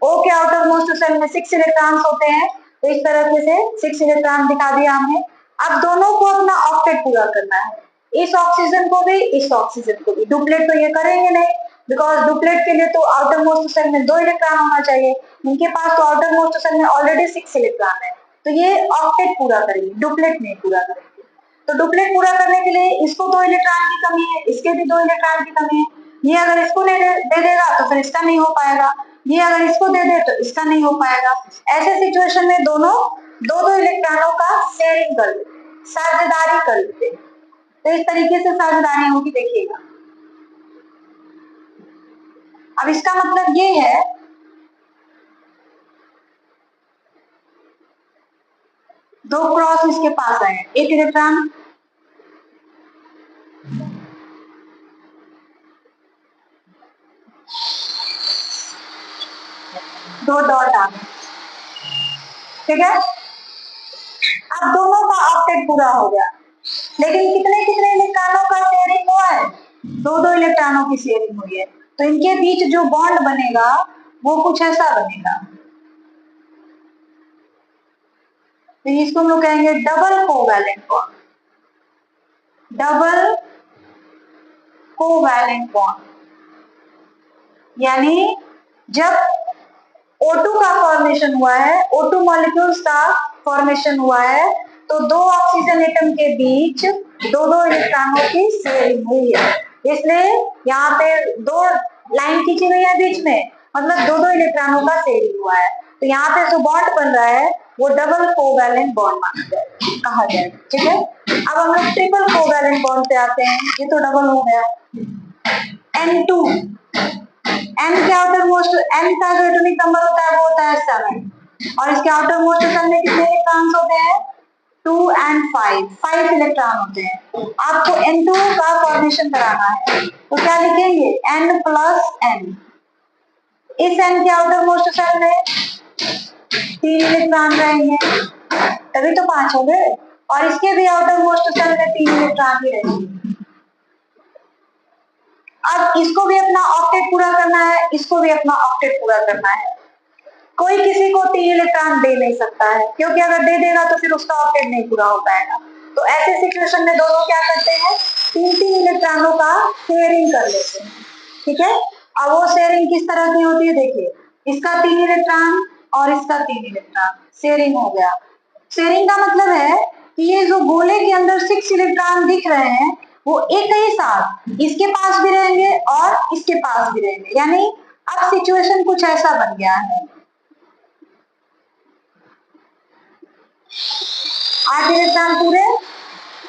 O के आउटर मोस्ट शेल में 6 इलेक्ट्रॉन्स होते हैं, तो इस तरह से 6 इलेक्ट्रॉन दिखा दिया हमने। अब दोनों को अपना ऑक्टेट पूरा करना है, इस ऑक्सीजन को भी, इस ऑक्सीजन को भी। डुप्लेट तो ये करेंगे नहीं, बिकॉज डुप्लेट के लिए तो आउटर मोस्ट शेल में 2 इलेक्ट्रॉन होना चाहिए। इनके पास तो आउटर मोस्ट शेल में ऑलरेडी 6 इलेक्ट्रॉन है, तो ये ऑक्टेट पूरा करेंगे, डुप्लेट नहीं पूरा करेंगे। तो डुप्लेट पूरा करने के लिए इसको 2 इलेक्ट्रॉन की कमी है, इसके भी 2 इलेक्ट्रॉन की कमी है। ये अगर इसको दे देगा तो फिर इसका नहीं हो पाएगा, ये अगर इसको दे दे तो इसका नहीं हो पाएगा। ऐसे सिचुएशन में दोनों 2-2 इलेक्ट्रॉनों का शेयरिंग कर लेते, साझेदारी कर लेते। तो इस तरीके से साझेदारी होगी, देखिएगा। अब इसका मतलब ये है, दो क्रॉस इसके पास आए, एक इलेक्ट्रॉन, दो डॉट आ गए, ठीक है। अब दोनों का ऑक्टेट पूरा हो गया, लेकिन कितने कितने इलेक्ट्रॉनों का शेयरिंग हुआ है? दो दो इलेक्ट्रॉनों की शेयरिंग हुई है। तो इनके बीच जो बॉन्ड बनेगा वो कुछ ऐसा बनेगा, तो इसको हम लोग कहेंगे double covalent bond. Double covalent bond यानी जब O2 का फॉर्मेशन हुआ है, O2 मॉलिक्यूल्स का फॉर्मेशन हुआ है, तो दो ऑक्सीजन एटम के बीच दो दो इलेक्ट्रॉनों की शेयरिंग हुई है। इसलिए यहाँ पे दो लाइन खींची गई है बीच में, मतलब दो दो इलेक्ट्रॉनों का शेयरिंग हुआ है। तो यहाँ पे जो बॉन्ड बन रहा है वो डबल कोवैलेंट बॉन्ड माना जाए, कहा जाए। ठीक है, अब हम लोग ट्रिपल कोवैलेंट बॉन्ड पे आते हैं। ये तो डबल हो गया। N2, N के आउटर मोस्ट, N का जो एटॉमिक नंबर होता है वो होता है 7 और इसके आउटर मोस्ट शेल में कितने इलेक्ट्रॉन्स होते हैं? 2 and 5, 5 इलेक्ट्रॉन होते हैं। आपको N2 का फॉर्मेशन कराना है तो क्या लिखेंगे? N plus N। इस N के आउटर मोस्ट शेल में 3 इलेक्ट्रॉन रहेंगे, तभी तो 5 हो गए, और इसके भी आउटर मोस्ट शेल में 3 इलेक्ट्रॉन ही रहेंगे। अब इसको भी अपना ऑक्टेट पूरा करना है, इसको भी अपना ऑक्टेट पूरा करना है। कोई किसी को 3 इलेक्ट्रॉन दे नहीं सकता है, क्योंकि अगर दे देगा तो फिर उसका ऑक्टेट नहीं पूरा हो पाएगा। तो ऐसे सिचुएशन में दोनों क्या करते हैं? 3-3 इलेक्ट्रॉनों का शेयरिंग कर लेते हैं। ठीक है, अब वो शेयरिंग किस तरह की होती है? देखिए, इसका 3 इलेक्ट्रॉन और इसका 3 इलेक्ट्रॉन शेयरिंग हो गया। शेयरिंग का मतलब है कि ये जो गोले के अंदर 6 इलेक्ट्रॉन दिख रहे हैं वो एक ही साथ इसके पास भी रहेंगे और इसके पास भी रहेंगे, यानी अब सिचुएशन कुछ ऐसा बन गया है। 8 इलेक्ट्रॉन पूरे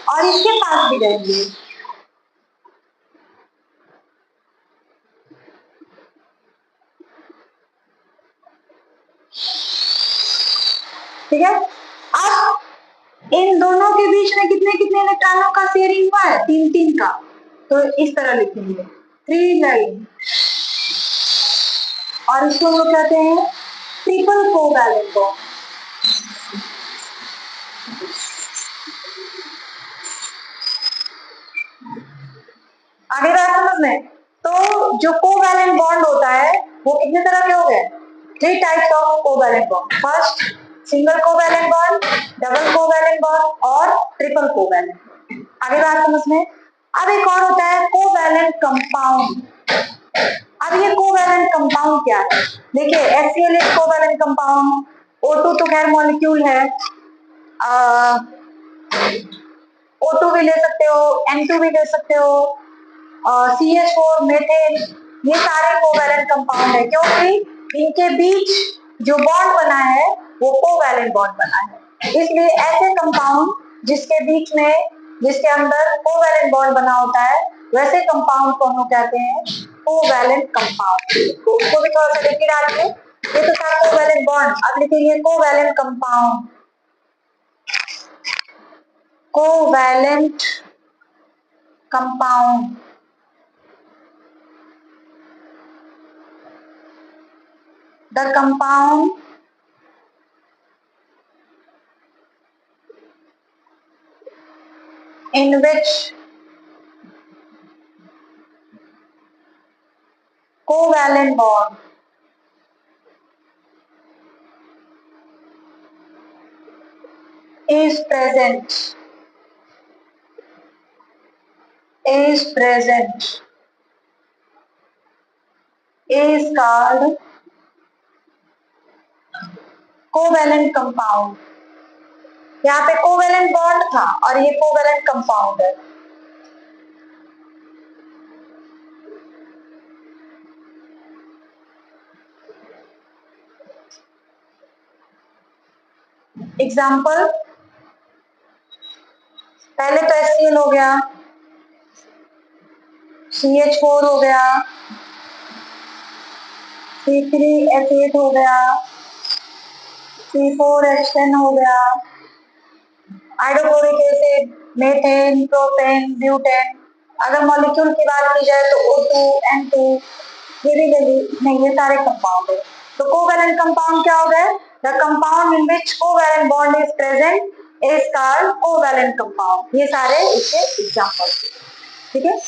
और इसके पास भी रहेंगे। ठीक है, अब इन दोनों के बीच में कितने कितने इलेक्ट्रॉनों का शेयरिंग हुआ है? 3-3 का। तो इस तरह लिखेंगे 3 लाइन, और इसको हम लोग कहते हैं ट्रिपल कोवैलेंट बॉन्ड। आगे बात समझ में? तो जो कोवैलेंट बॉन्ड होता है वो कितने तरह के हो गए? 3 types of covalent bond. First single covalent bond, double covalent bond और ट्रिपल कोवैलेंट। आगे बात समझ में? अब एक और होता है कोवैलेंट कंपाउंड। अब ये कोवैलेंट कंपाउंड क्या है? देखिए, HCl एक कोवैलेंट कंपाउंड, O2 तो खैर मॉलिक्यूल है, O2 भी ले सकते हो, N2 भी ले सकते हो, CH4, मेथेन, ये सारे कोवैलेंट कंपाउंड है, क्योंकि इनके बीच जो बॉन्ड बना है वो कोवैलेंट बॉन्ड बना है। इसलिए ऐसे कंपाउंड जिसके बीच में, जिसके अंदर कोवैलेंट बॉन्ड बना होता है, वैसे कंपाउंड को हम कहते हैं कोवैलेंट कंपाउंड। तो उसको भी थोड़ा सा लिख डालिए। ये तो था कोवैलेंट बॉन्ड, अब लिखेंगे covalent compound. Covalent compound the compound in which covalent bond is present is called covalent compound. यहाँ पे कोवैलेंट बॉन्ड था और ये कोवैलेंट कंपाउंड है। एग्जाम्पल, पहले तो HCl हो गया, CH4 हो गया, C3H8 हो गया, C4H10 हो गया, hydrochloric acid, methane, propane, butane. अगर मॉलिक्यूल की बात की जाए तो O2, N2, ये भी नहीं, ये सारे कंपाउंड है। तो कोवैलेंट कंपाउंड क्या हो गए? The compound in which covalent bond is present is called covalent compound। ये सारे इसके एग्जाम्पल, ठीक है।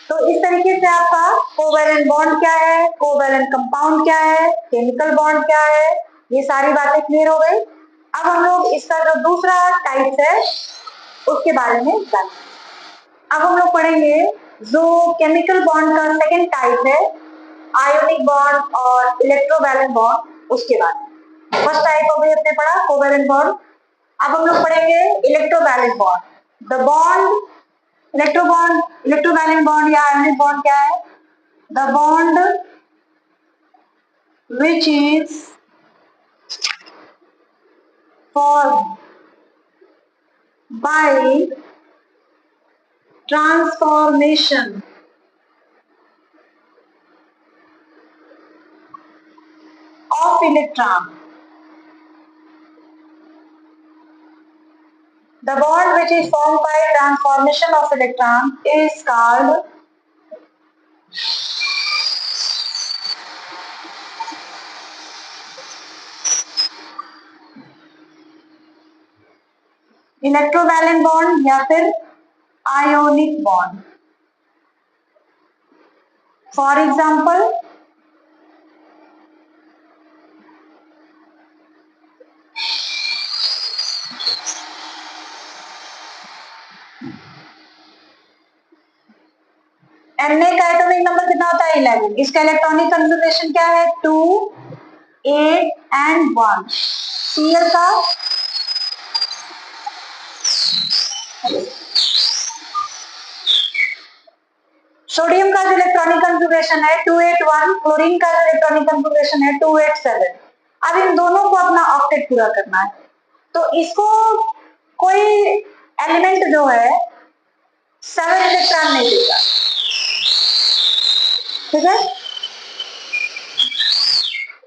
तो इस तरीके से आपका कोवैलेंट बॉन्ड क्या है, कोवैलेंट कंपाउंड क्या है, केमिकल बॉन्ड क्या है, ये सारी बातें क्लियर हो गई। अब हम लोग इसका जो दूसरा टाइप है उसके बारे में जानेंगे। अब हम लोग पढ़ेंगे जो केमिकल बॉन्ड का सेकेंड टाइप है, आयोनिक बॉन्ड और इलेक्ट्रोवैलेंट बॉन्ड, उसके बारे में। फर्स्ट टाइप अभी हमने पढ़ा कोवैलेंट बॉन्ड, अब हम लोग पढ़ेंगे electrovalent bond. The bond electrovalent bond या आयोनिक बॉन्ड क्या है? The bond which is formed by transformation of electron। The bond which is formed by transformation of electron is called electrovalent bond या फिर ionic bond. For example Na का atomic number कितना होता है? 11। इसका electronic confirmation क्या है? 2, 8 and 1। Cl का सोडियम का जो इलेक्ट्रॉनिक कंफर्मेशन है 281, क्लोरीन का जो इलेक्ट्रॉनिक कंफर्मेशन है 287। अब इन दोनों को अपना ऑक्टेट पूरा करना है, तो इसको कोई एलिमेंट जो है 7 इलेक्ट्रॉन नहीं देगा, ठीक है,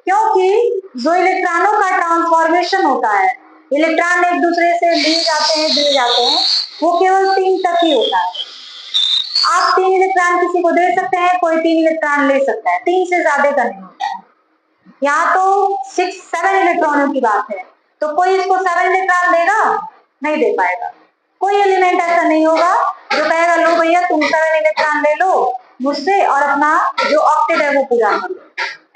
क्योंकि जो इलेक्ट्रॉनों का ट्रांसफॉर्मेशन होता है, इलेक्ट्रॉन एक दूसरे से दिए जाते हैं, वो केवल 3 तक ही होता है। आप 3 इलेक्ट्रॉन किसी को दे सकते हैं, कोई 3 इलेक्ट्रॉन ले सकता है, 3 से ज्यादा का नहीं होता है। यहाँ तो 7 इलेक्ट्रॉनों की बात है, तो कोई इसको 7 इलेक्ट्रॉन देगा? नहीं दे पाएगा। कोई एलिमेंट ऐसा नहीं होगा जो कहेगा लो भैया तुम 7 इलेक्ट्रॉन ले लो मुझसे और अपना जो ऑक्टेट है वो पूरा कर लो।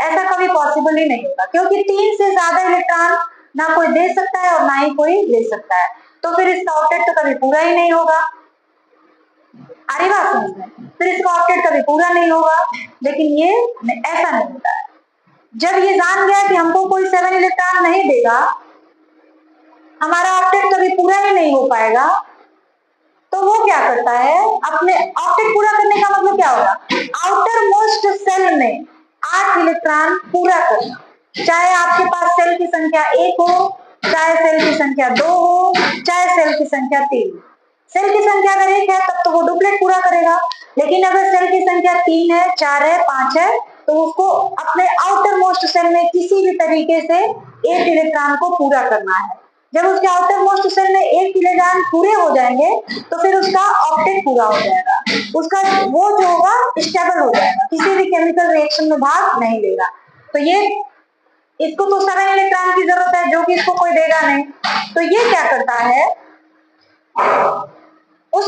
ऐसा कभी पॉसिबल ही नहीं होगा, क्योंकि 3 से ज्यादा इलेक्ट्रॉन ना कोई दे सकता है और ना ही कोई ले सकता है, तो फिर इसका ऑक्टेट तो कभी पूरा ही नहीं होगा। आ रही बात समझ में? फिर इसका ऑक्टेट कभी पूरा नहीं होगा। लेकिन ये ऐसा नहीं होता है। जब ये जान गया कि हमको कोई 7 इलेक्ट्रॉन नहीं देगा, हमारा ऑक्टेट कभी पूरा ही नहीं हो पाएगा, तो वो क्या करता है, अपने ऑक्टेट पूरा करने का मतलब क्या होगा? आउटर मोस्ट सेल में 8 इलेक्ट्रॉन पूरा करना। चाहे आपके पास सेल की संख्या 1 हो, चाहे सेल की संख्या 2 हो, चाहे सेल की संख्या 3। सेल की संख्या अगर 1 है तब तो वो डुप्लेट पूरा करेगा, लेकिन अगर सेल की संख्या 3 है, 4 है, 5 है, तो उसको अपने आउटर मोस्ट सेल में किसी भी तरीके से 1 इलेक्ट्रॉन को पूरा करना है। जब उसके आउटर मोस्ट सेल में 1 इलेक्ट्रॉन पूरे हो जाएंगे तो फिर उसका ऑक्टेट पूरा हो जाएगा, उसका वो जो होगा स्टेबल हो जाएगा, किसी भी केमिकल रिएक्शन में भाग नहीं लेगा। तो ये इसको तो 7 इलेक्ट्रॉन की जरूरत है, जो कि इसको कोई देगा नहीं। तो ये क्या करता है, उस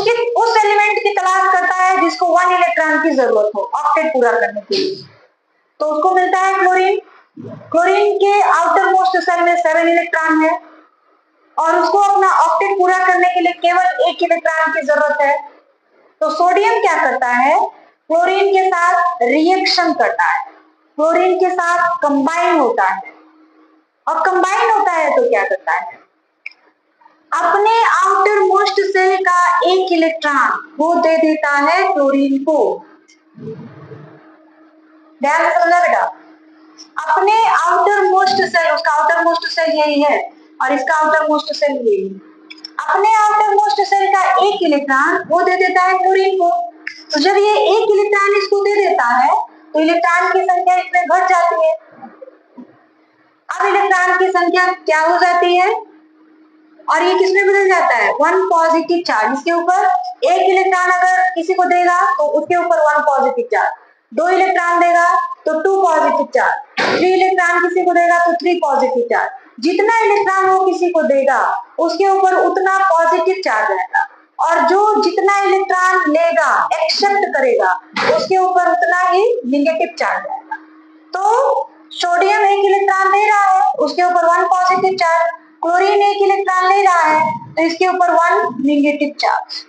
एलिमेंट की तलाश करता है जिसको 1 इलेक्ट्रॉन की जरूरत हो ऑक्टेट पूरा करने के लिए, तो उसको मिलता है क्लोरीन। क्लोरीन के आउटर मोस्ट सेल में 7 इलेक्ट्रॉन है और उसको अपना ऑक्टेट पूरा करने के लिए केवल 1 इलेक्ट्रॉन की जरूरत है। तो सोडियम क्या करता है, क्लोरीन के साथ रिएक्शन करता है, क्लोरीन के साथ कंबाइन होता है, और कंबाइन होता है तो क्या करता है, अपने आउटर मोस्ट सेल का 1 इलेक्ट्रॉन वो दे देता है क्लोरीन को। ध्यान से समझना बेटा, अपने आउटर मोस्ट सेल, उसका आउटर मोस्ट सेल यही है और इसका आउटर मोस्ट सेल यही है, अपने आउटर मोस्ट सेल का 1 इलेक्ट्रॉन वो दे देता है क्लोरीन को। तो जब ये 1 इलेक्ट्रॉन इसको दे देता है तो इलेक्ट्रॉन की संख्या इसमें घट जाती है। अब इलेक्ट्रॉन की संख्या क्या हो जाती है और ये किसमें बदल जाता है, 1 पॉजिटिव चार्ज। इसके ऊपर 1 इलेक्ट्रॉन अगर किसी को देगा तो उसके ऊपर 1 पॉजिटिव चार्ज, 2 इलेक्ट्रॉन देगा तो 2 पॉजिटिव चार्ज, 3 इलेक्ट्रॉन किसी को देगा तो 3 पॉजिटिव चार्ज। जितना इलेक्ट्रॉन वो किसी को देगा उसके ऊपर उतना पॉजिटिव चार्ज आएगा, और जो जितना इलेक्ट्रॉन लेगा, एक्सेप्ट करेगा, उसके ऊपर उतना ही निगेटिव चार्ज आएगा। तो सोडियम एक इलेक्ट्रॉन दे रहा है, उसके ऊपर 1 पॉजिटिव चार्ज, क्लोरीन एक इलेक्ट्रॉन ले रहा है तो इसके ऊपर 1 नेगेटिव चार्ज।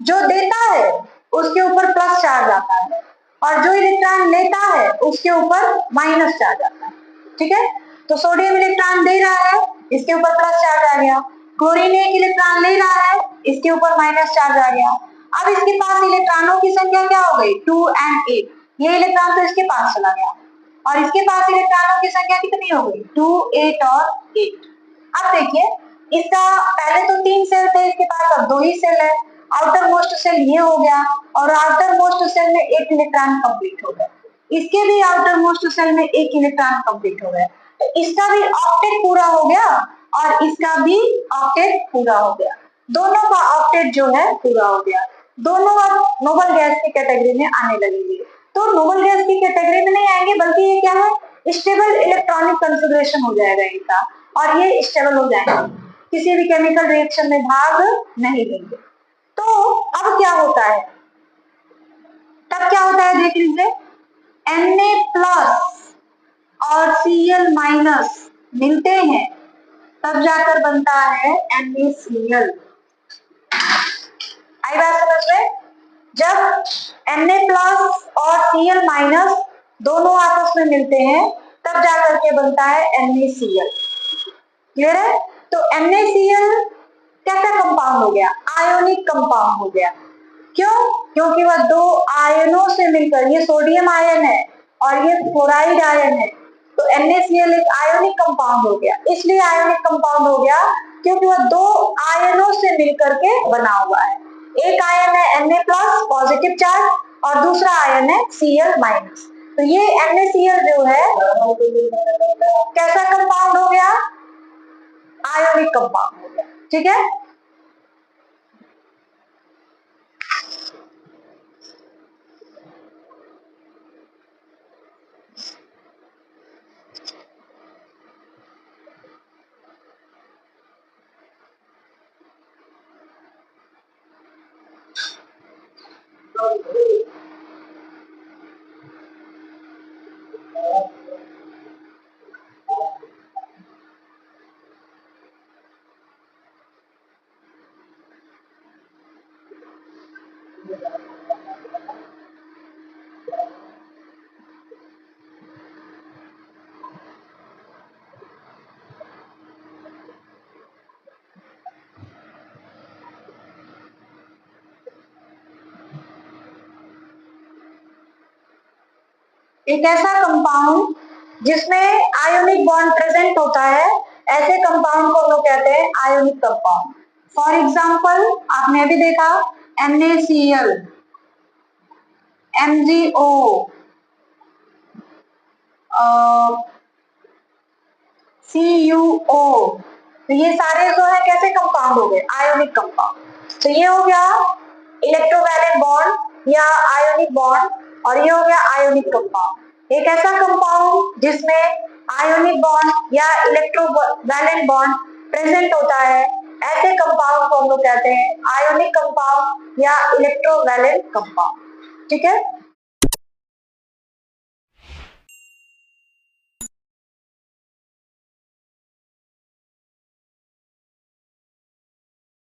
जो देता है उसके ऊपर प्लस चार्ज आता है, और जो इलेक्ट्रॉन लेता है उसके ऊपर माइनस चार्ज आता है। ठीक है, तो सोडियम इलेक्ट्रॉन दे रहा है, इसके ऊपर प्लस चार्ज आ गया। क्लोरीन एक इलेक्ट्रॉन ले रहा है, इसके ऊपर माइनस चार्ज आ गया। अब इसके पास इलेक्ट्रॉनों की संख्या क्या हो गई, 2 and 8। ये इलेक्ट्रॉन तो इसके पास चला गया, और इसके पास इलेक्ट्रॉनों की संख्या कितनी हो गई, 2, 8 और 8। अब देखिए, इसका पहले तो 3 सेल थे इसके पास, अब 2 ही सेल है। आउटर मोस्ट सेल ये हो गया, और आउटर मोस्ट सेल में 1 इलेक्ट्रॉन कंप्लीट हो गया। इसके भी आउटर मोस्ट सेल में 1 इलेक्ट्रॉन कंप्लीट हो गया, तो इसका भी ऑक्टेट पूरा हो गया और इसका भी ऑक्टेट पूरा हो गया। दोनों का ऑक्टेट जो है पूरा हो गया। दोनों अब नोबल गैस की कैटेगरी में आने लगेंगे। तो नोबल गैस की कैटेगरी में नहीं आएंगे, बल्कि ये क्या है, स्टेबल इलेक्ट्रॉनिक कॉन्फ़िगरेशन हो जाएगा इनका, और ये स्टेबल हो जाएंगे, किसी भी केमिकल रिएक्शन में भाग नहीं लेंगे। तो अब क्या होता है, तब क्या होता है देख लीजिए, Na+ और Cl- मिलते हैं, तब जाकर बनता है NaCl। आई बात समझ में? जब Na+ और Cl- दोनों आपस में मिलते हैं, तब जाकर के बनता है NaCl। क्लियर है? तो NaCl कैसा कंपाउंड हो गया, आयोनिक कंपाउंड हो गया। क्यों? क्योंकि वह 2 आयनों से मिलकर, ये सोडियम आयन है और ये क्लोराइड आयन है, तो NaCl एक आयोनिक कंपाउंड हो गया। इसलिए आयोनिक कंपाउंड हो गया क्योंकि वह 2 आयनों से मिलकर के बना हुआ है। एक आयन है Na+ पॉजिटिव चार्ज, और दूसरा आयन है Cl-। तो ये NaCl जो है कैसा कंपाउंड हो गया, आयोनिक कंपाउंड हो गया। ठीक है, एक ऐसा कंपाउंड जिसमें आयोनिक बॉन्ड प्रेजेंट होता है, ऐसे कंपाउंड को हम लोग कहते हैं आयोनिक कंपाउंड। फॉर एग्जांपल आपने अभी देखा NaCl, MgO, CuO, तो ये सारे जो है कैसे कंपाउंड हो गए, आयोनिक कंपाउंड। तो ये हो गया इलेक्ट्रोवैलेंट बॉन्ड या आयोनिक बॉन्ड, और ये हो गया आयोनिक कंपाउंड। एक ऐसा कंपाउंड जिसमें आयोनिक बॉन्ड या इलेक्ट्रोवैलेंट बॉन्ड प्रेजेंट होता है, ऐसे कंपाउंड को हम लोग कहते हैं आयोनिक कंपाउंड या इलेक्ट्रोवैलेंट कंपाउंड। ठीक है,